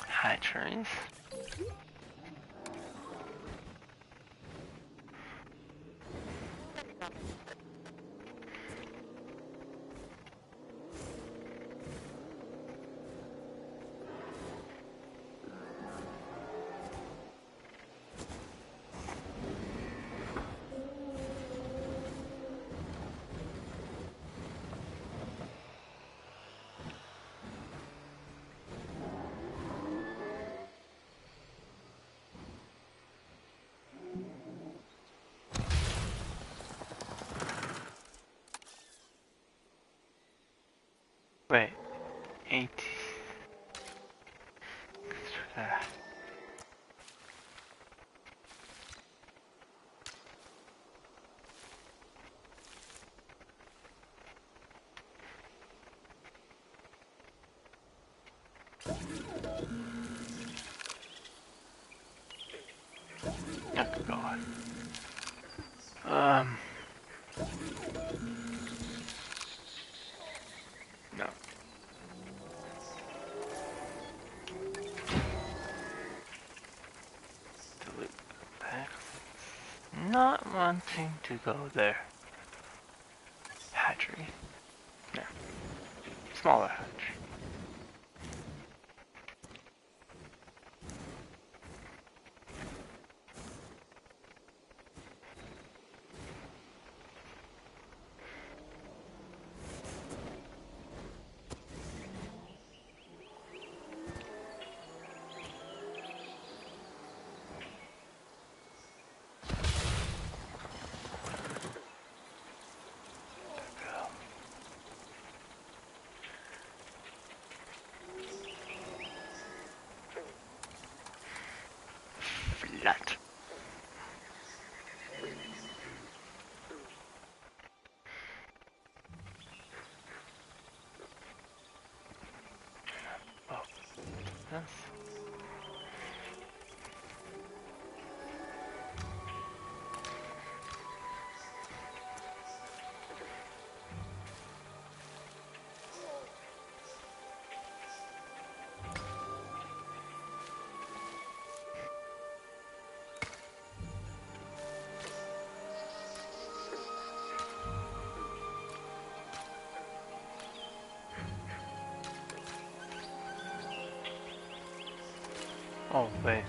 Hatcheries. Wait, 8. Oh God. No. Delete back. Not wanting to go there. Hatchery. No. Smaller hatch. Flat. Oh, yes. Oh, wait.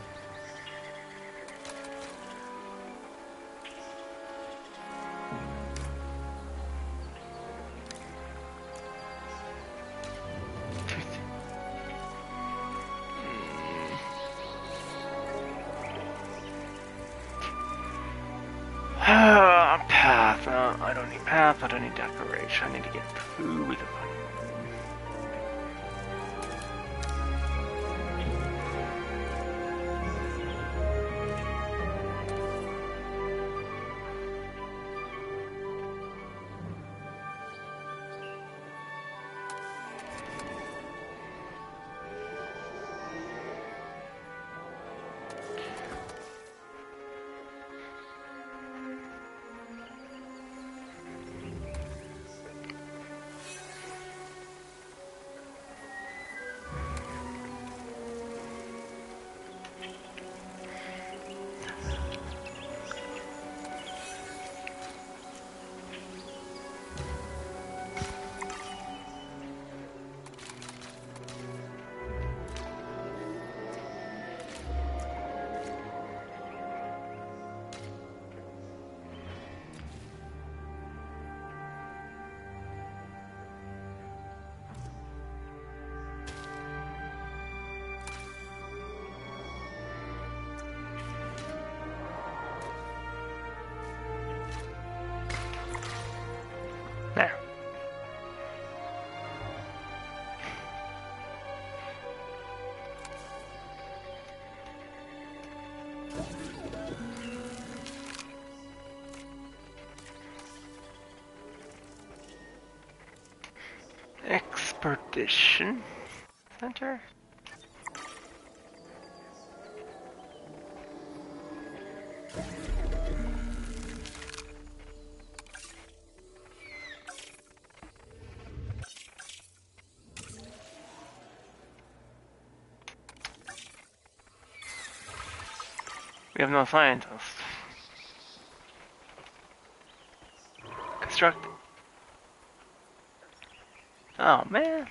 Path. I don't need path. I don't need decoration. I need to get food. There. Expedition Center? We have no scientists. Construct. Oh man.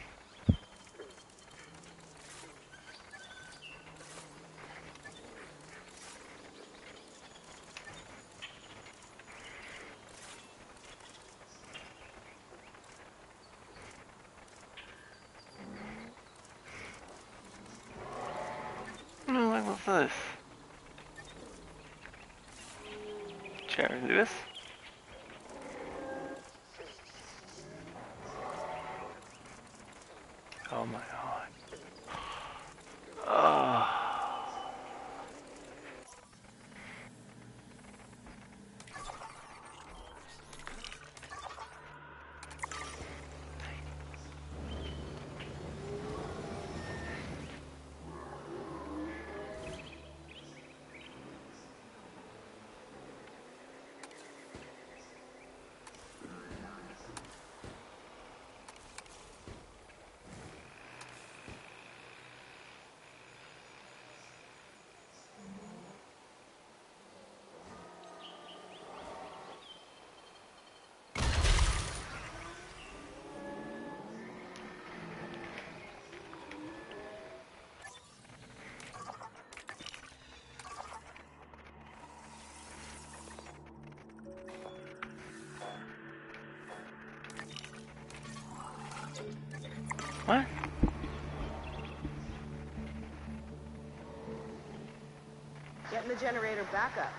Like, what's this? Jerry Lewis? Oh my god. Oh. What? Getting the generator back up.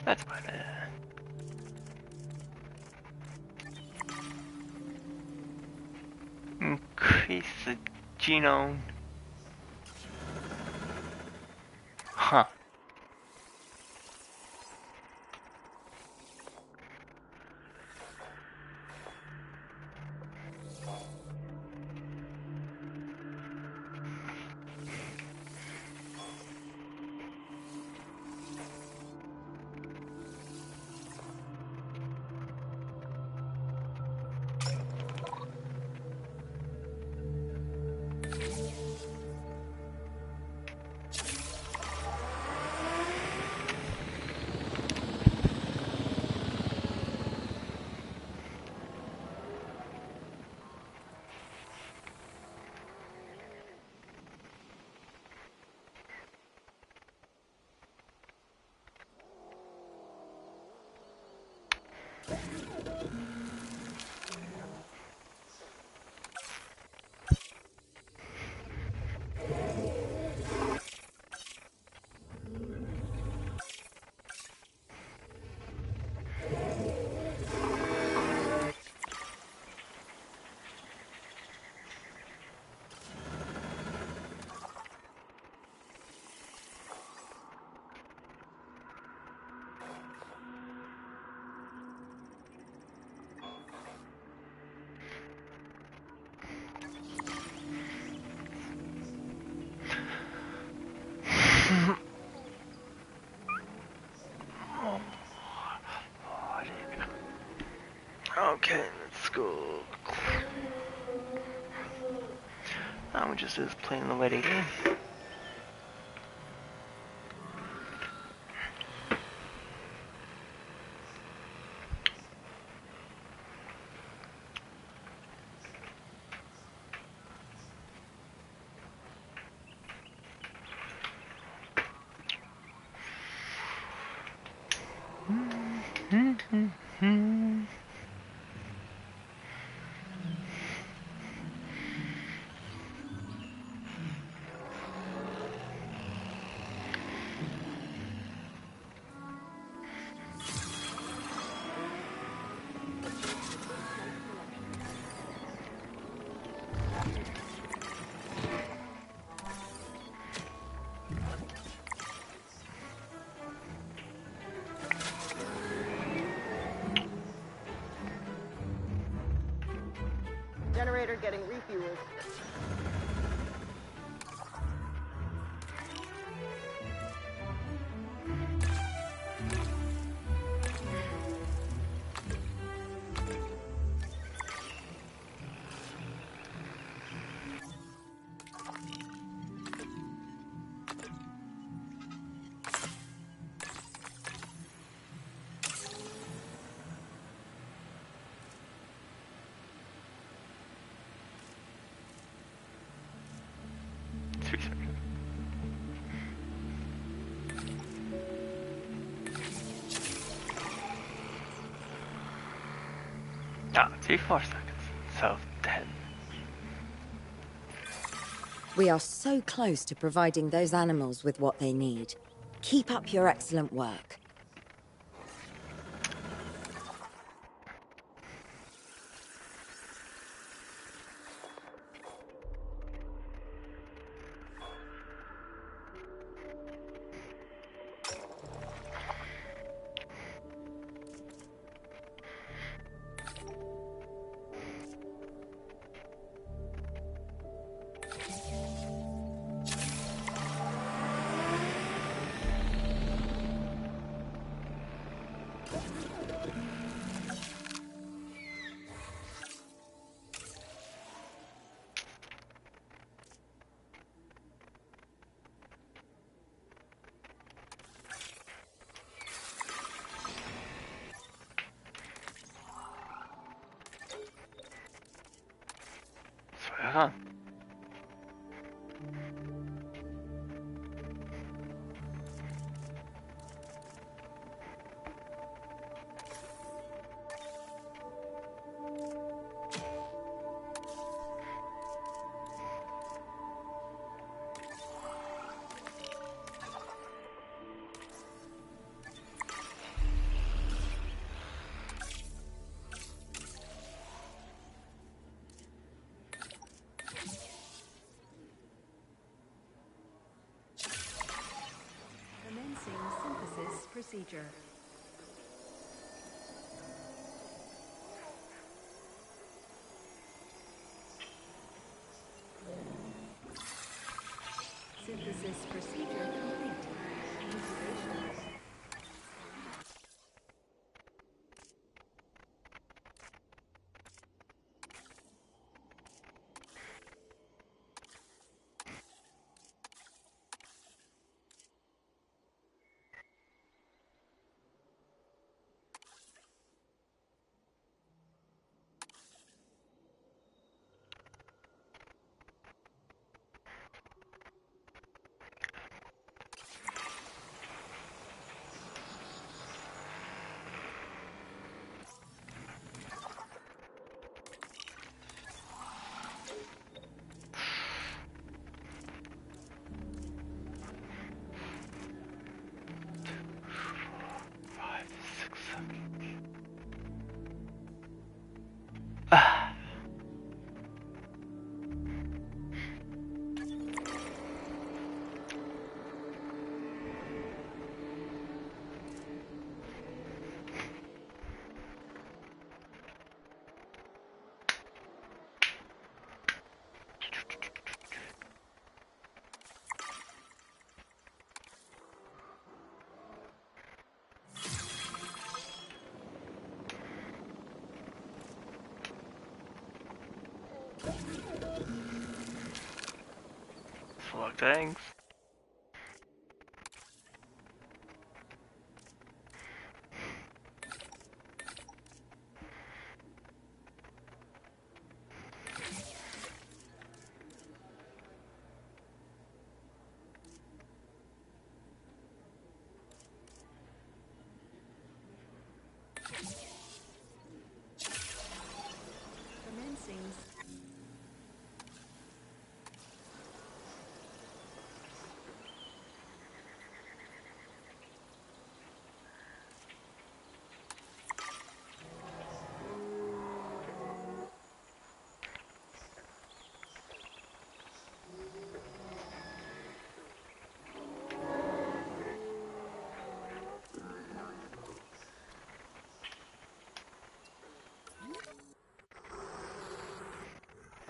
That's about it. Increase the genome. Huh. Okay, let's go. Now we just is playing the waiting game. getting refueled. Sweet. Ah, 4 seconds. So 10. We are so close to providing those animals with what they need. Keep up your excellent work. Swear on. Commencing synthesis procedure. Synthesis procedure complete. Incubation. Fuck, thanks. Commencing.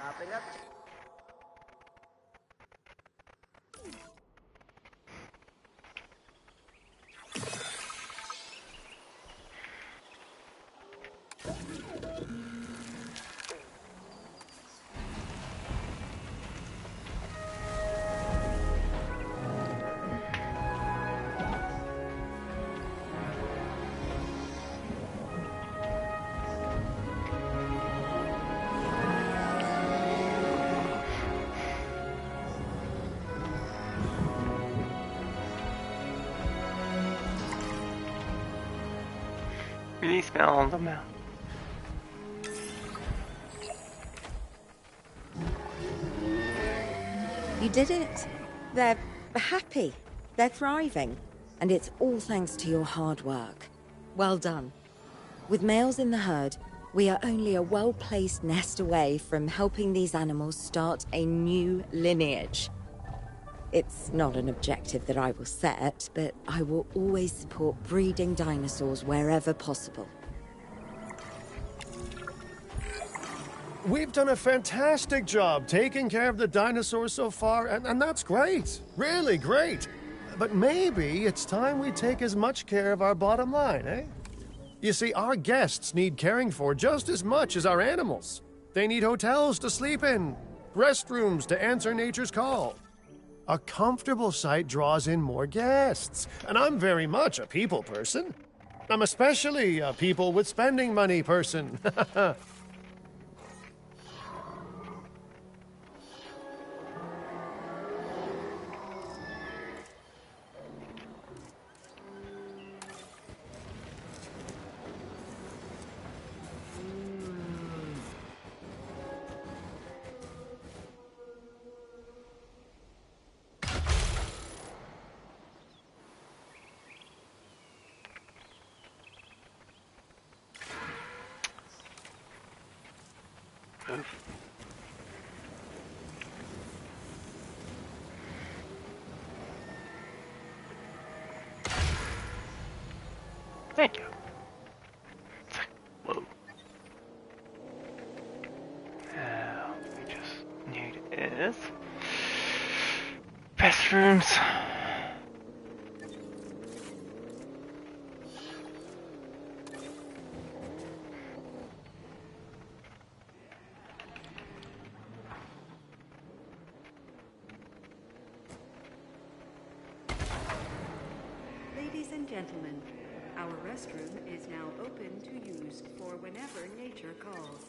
Hopping up. Release me on the mount. You did it. They're happy. They're thriving. And it's all thanks to your hard work. Well done. With males in the herd, we are only a well-placed nest away from helping these animals start a new lineage. It's not an objective that I will set, but I will always support breeding dinosaurs wherever possible. We've done a fantastic job taking care of the dinosaurs so far, and that's great. Really great. But maybe it's time we take as much care of our bottom line, eh? You see, our guests need caring for just as much as our animals. They need hotels to sleep in, restrooms to answer nature's call. A comfortable site draws in more guests, and I'm very much a people person. I'm especially a people with spending money person. Thank you. Whoa. Now, we just need is restrooms. Ladies and gentlemen, our restroom is now open to use for whenever nature calls.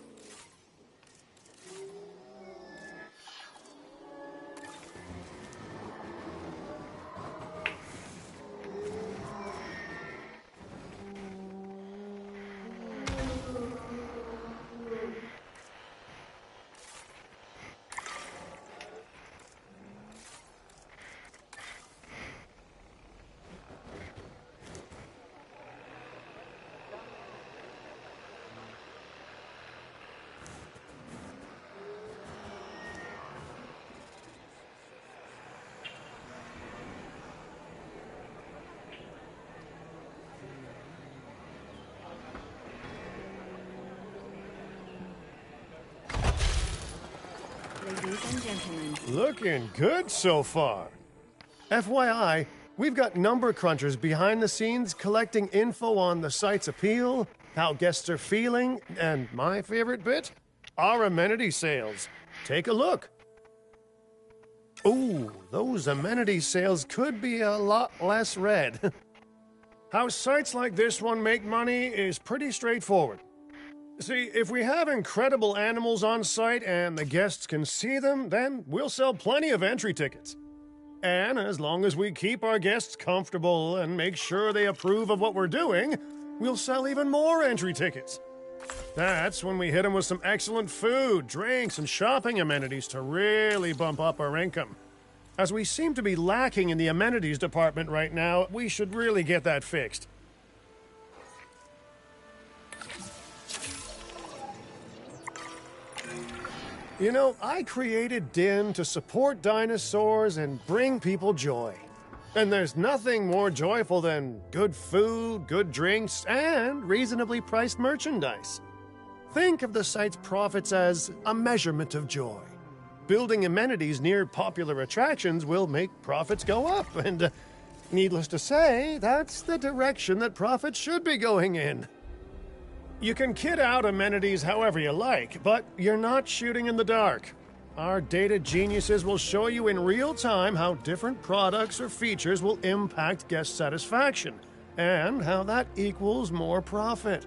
Ladies and gentlemen. Looking good so far. FYI, we've got number crunchers behind the scenes collecting info on the site's appeal, how guests are feeling, and my favorite bit, our amenity sales. Take a look. Ooh, those amenity sales could be a lot less red. How sites like this one make money is pretty straightforward. See, if we have incredible animals on site and the guests can see them, then we'll sell plenty of entry tickets. And as long as we keep our guests comfortable and make sure they approve of what we're doing, we'll sell even more entry tickets. That's when we hit them with some excellent food, drinks, and shopping amenities to really bump up our income. As we seem to be lacking in the amenities department right now, we should really get that fixed. You know, I created Din to support dinosaurs and bring people joy. And there's nothing more joyful than good food, good drinks, and reasonably priced merchandise. Think of the site's profits as a measurement of joy. Building amenities near popular attractions will make profits go up, and needless to say, that's the direction that profits should be going in. You can kit out amenities however you like, but you're not shooting in the dark. Our data geniuses will show you in real time how different products or features will impact guest satisfaction, and how that equals more profit.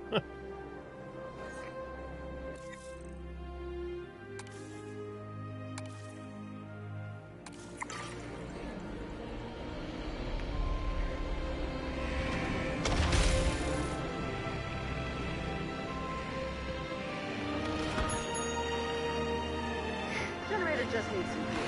Generator just needs some fuel.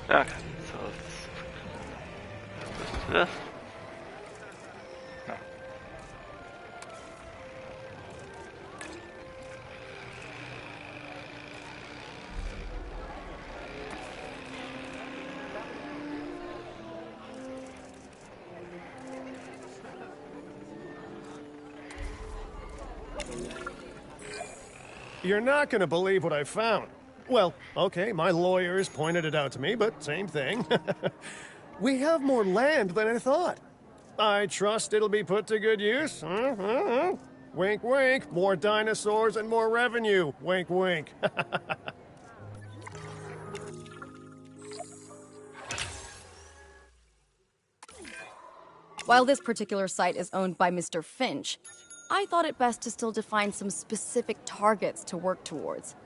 Okay, so let's do this. No. You're not going to believe what I found. Well, okay, my lawyers pointed it out to me, but same thing. We have more land than I thought. I trust it'll be put to good use. Wink, wink. More dinosaurs and more revenue. Wink, wink. While this particular site is owned by Mr. Finch, I thought it best to still define some specific targets to work towards.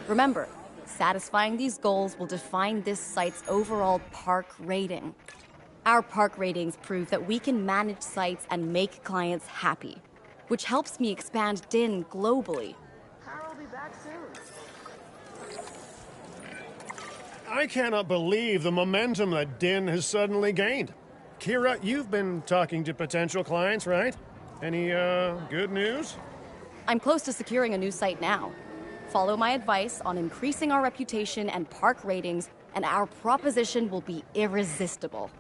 Remember, satisfying these goals will define this site's overall park rating. Our park ratings prove that we can manage sites and make clients happy, which helps me expand DIN globally. Carl will be back soon. I cannot believe the momentum that DIN has suddenly gained. Kira, you've been talking to potential clients, right? Any, good news? I'm close to securing a new site now. Follow my advice on increasing our reputation and park ratings, and our proposition will be irresistible.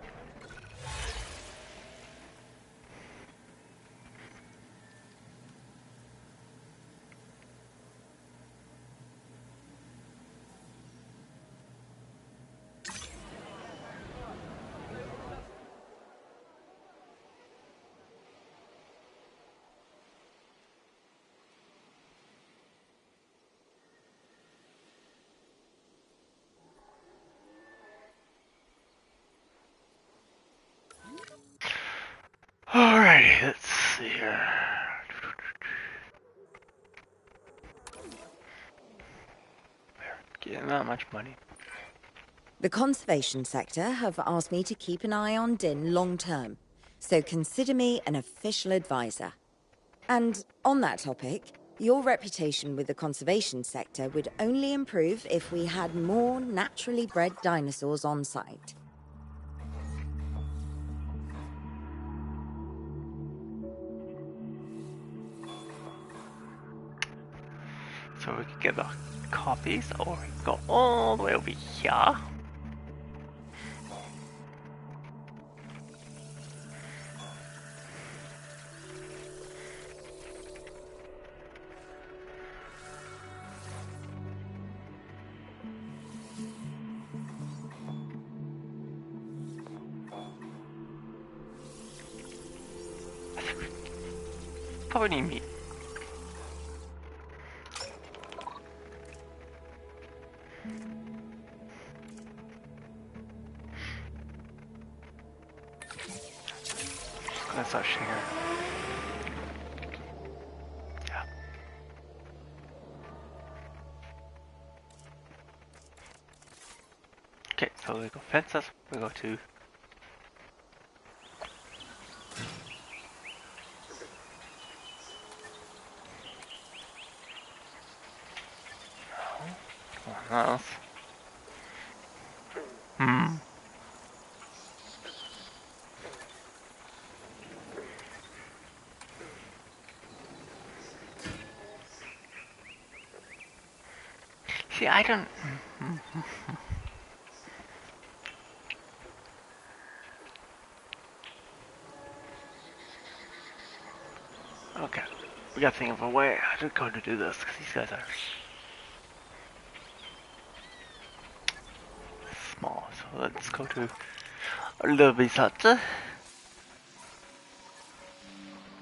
Alrighty, let's see here. Getting that much money. The conservation sector have asked me to keep an eye on DIN long term, so consider me an official advisor. And on that topic, your reputation with the conservation sector would only improve if we had more naturally bred dinosaurs on site. So we can get the copies, or we can go all the way over here. pony meat. Just gonna start sharing. Yeah. Okay, so we go fences, we go to what else? See, I don't. Okay, we got to think of a way how to go to do this because these guys are small. So let's go to a little bit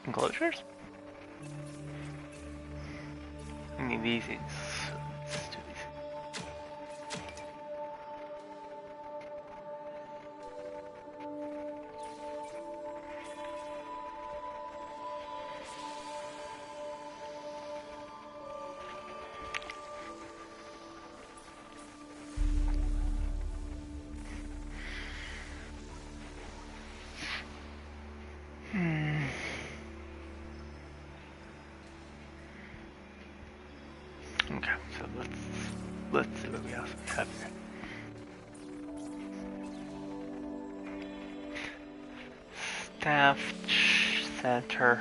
enclosures. We need these. Let's do these. Okay, so let's see what we else have here. Staff center.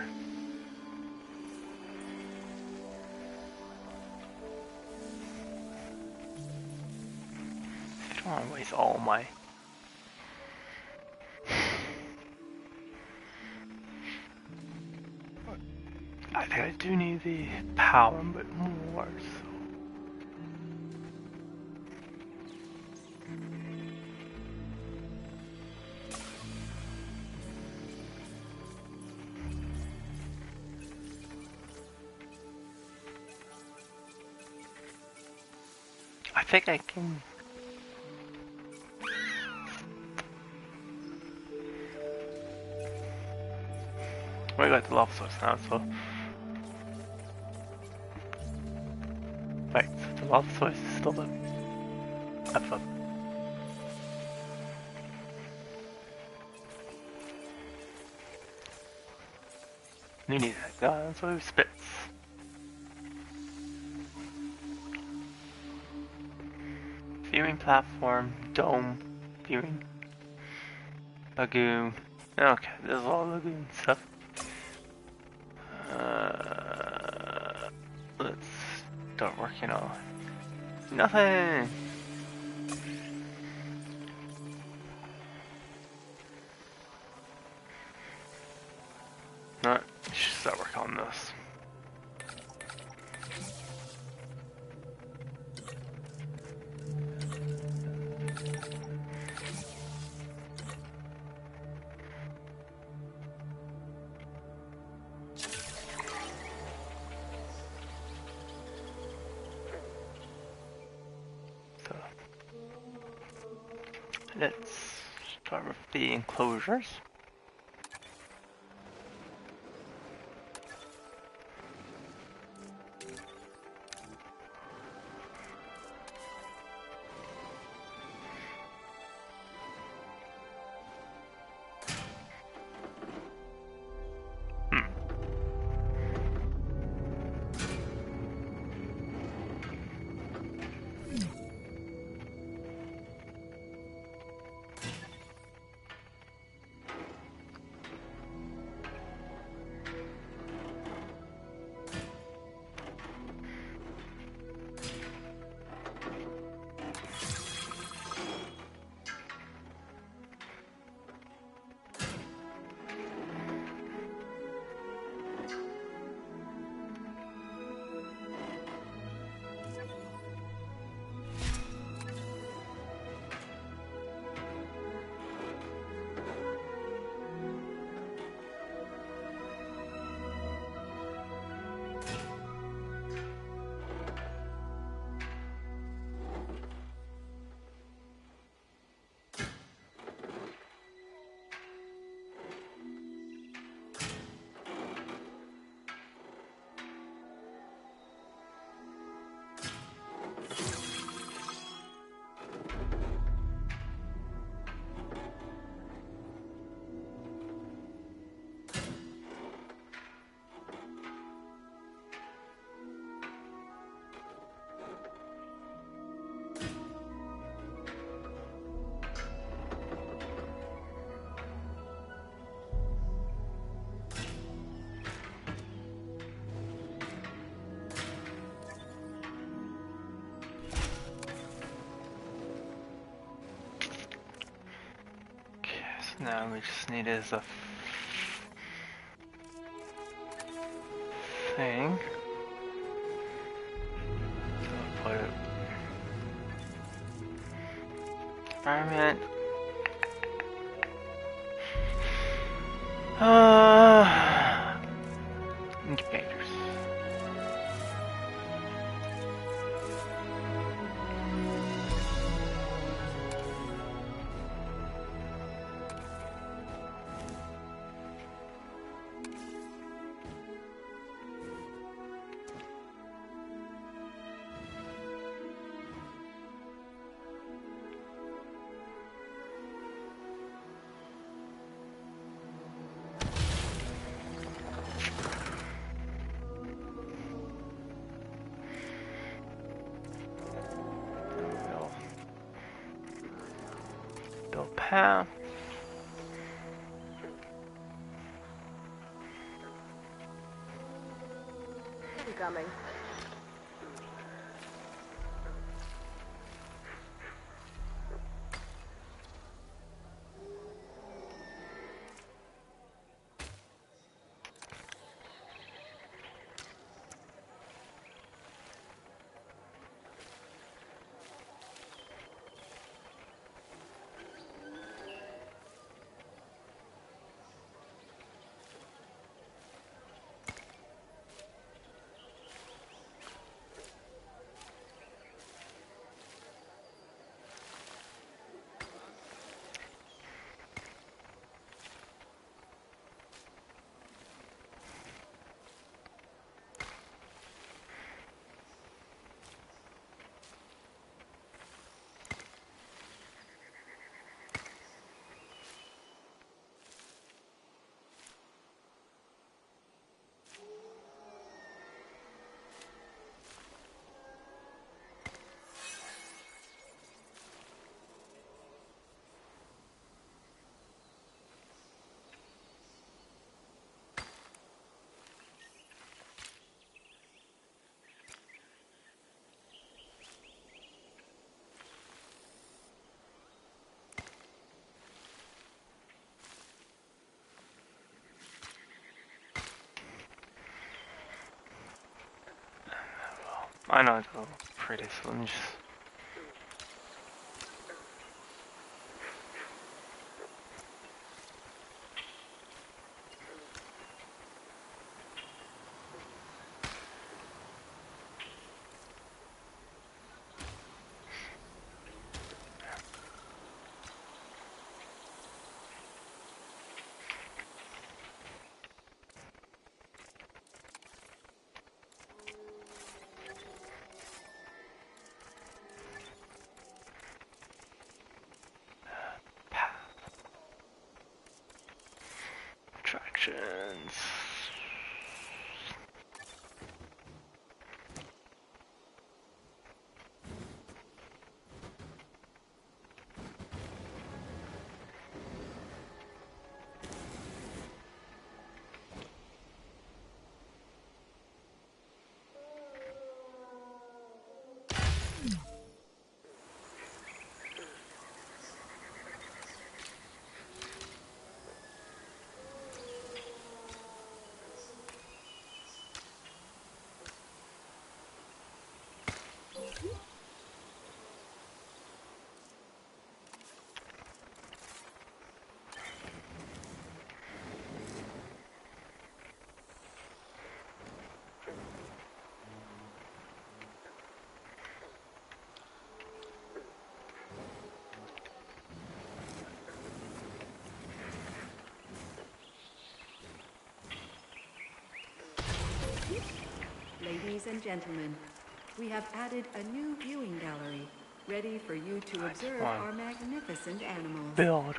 I don't want to waste all my. I think I do need the power a bit more. So. I think I can. We got the lava source now, so. Right, so the lava source is still up. You need that, so it spits. Viewing platform, dome, viewing, lagoon. Okay, this is all lagoon stuff. Let's start working on nothing. No, should start working on this. So let's start with the enclosures. Now we just need is a thing. So I'll put it. Environment. Incubators. Build path. Incoming. I know it's a little pretty, so let me just. Attractions. Ladies and gentlemen, we have added a new viewing gallery, ready for you to observe our magnificent animals. Build.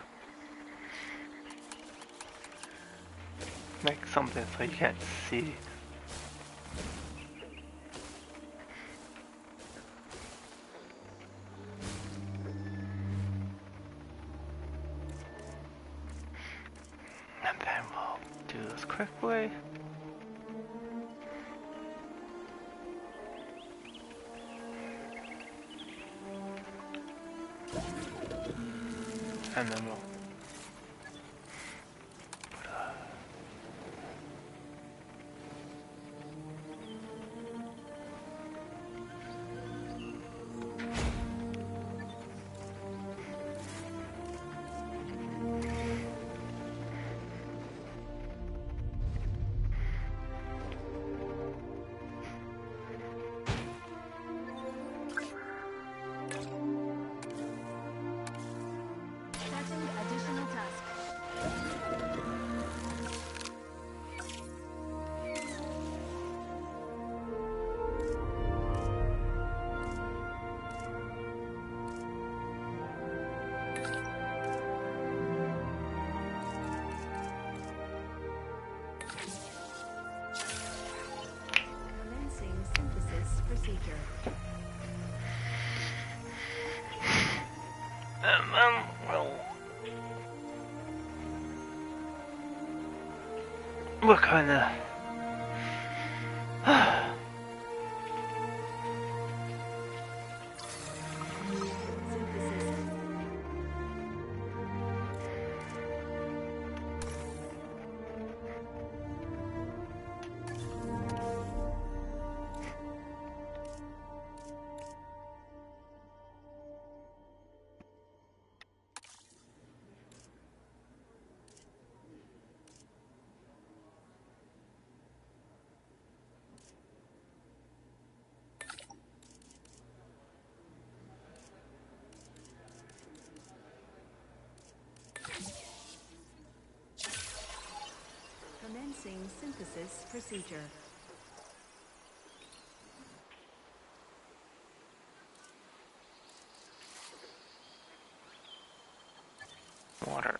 Make something so you can't see. And then we'll do this quickly. And then we'll And then we'll kinda Commencing synthesis procedure. water.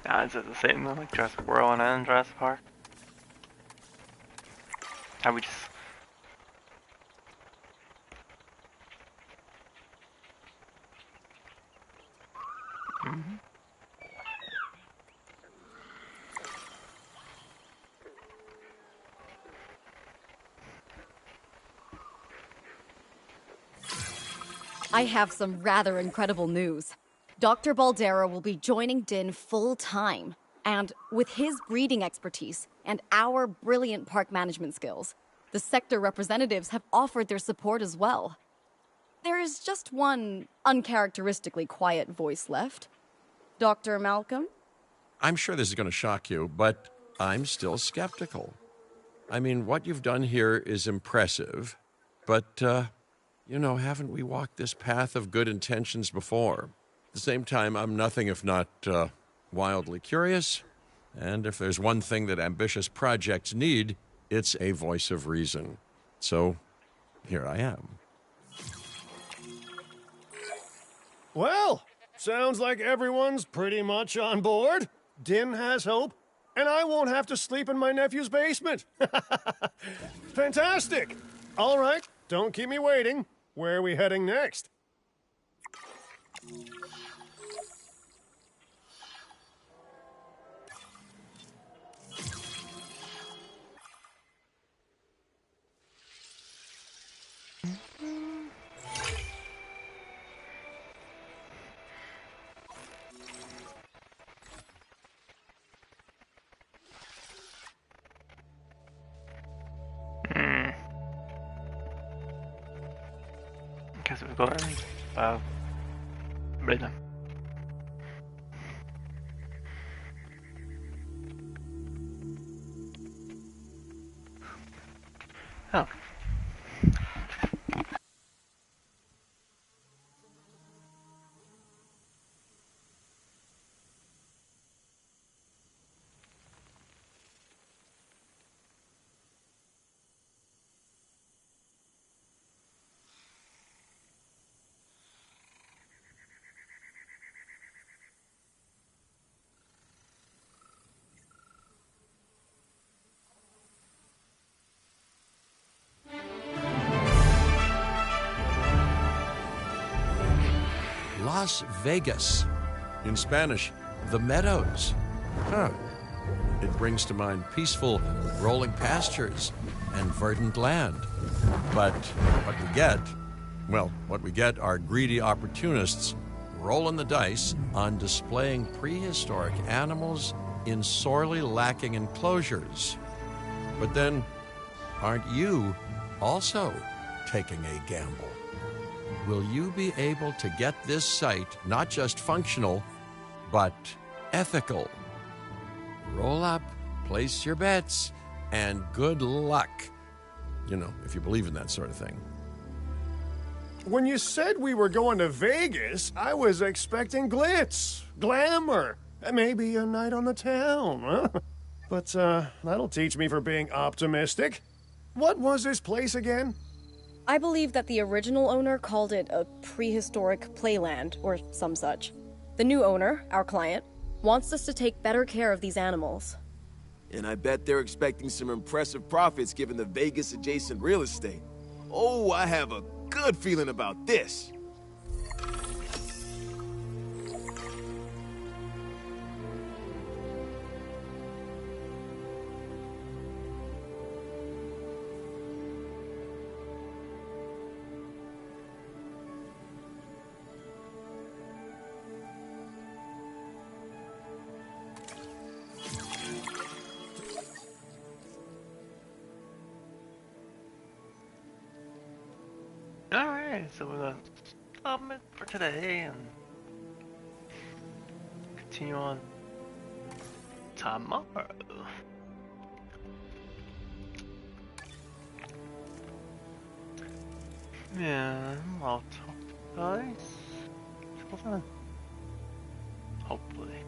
Now, is it the same though, like Jurassic World and Jurassic Park? How we just... Mm-hmm. I have some rather incredible news. Dr. Baldera will be joining Din full-time. And with his breeding expertise and our brilliant park management skills, the sector representatives have offered their support as well. There is just one uncharacteristically quiet voice left. Dr. Malcolm? I'm sure this is going to shock you, but I'm still skeptical. I mean, what you've done here is impressive, but, you know, haven't we walked this path of good intentions before? At the same time, I'm nothing if not wildly curious, and if there's one thing that ambitious projects need, it's a voice of reason. So, here I am. Well, sounds like everyone's pretty much on board. Din has hope, and I won't have to sleep in my nephew's basement. Fantastic! All right, don't keep me waiting. Where are we heading next? Guess we're going, right now. Oh. Las Vegas. In Spanish, the Meadows. Huh. It brings to mind peaceful, rolling pastures and verdant land. But what we get are greedy opportunists rolling the dice on displaying prehistoric animals in sorely lacking enclosures. But then, aren't you also taking a gamble? Will you be able to get this site not just functional, but ethical? Roll up, place your bets, and good luck. You know, if you believe in that sort of thing. When you said we were going to Vegas, I was expecting glitz, glamour, and maybe a night on the town, huh? But, that'll teach me for being optimistic. What was this place again? I believe that the original owner called it a prehistoric playland, or some such. The new owner, our client, wants us to take better care of these animals. And I bet they're expecting some impressive profits given the Vegas-adjacent real estate. Oh, I have a good feeling about this. Alright, so we're gonna stop it for today and continue on tomorrow. Yeah, I'll talk to you guys till then. Hopefully.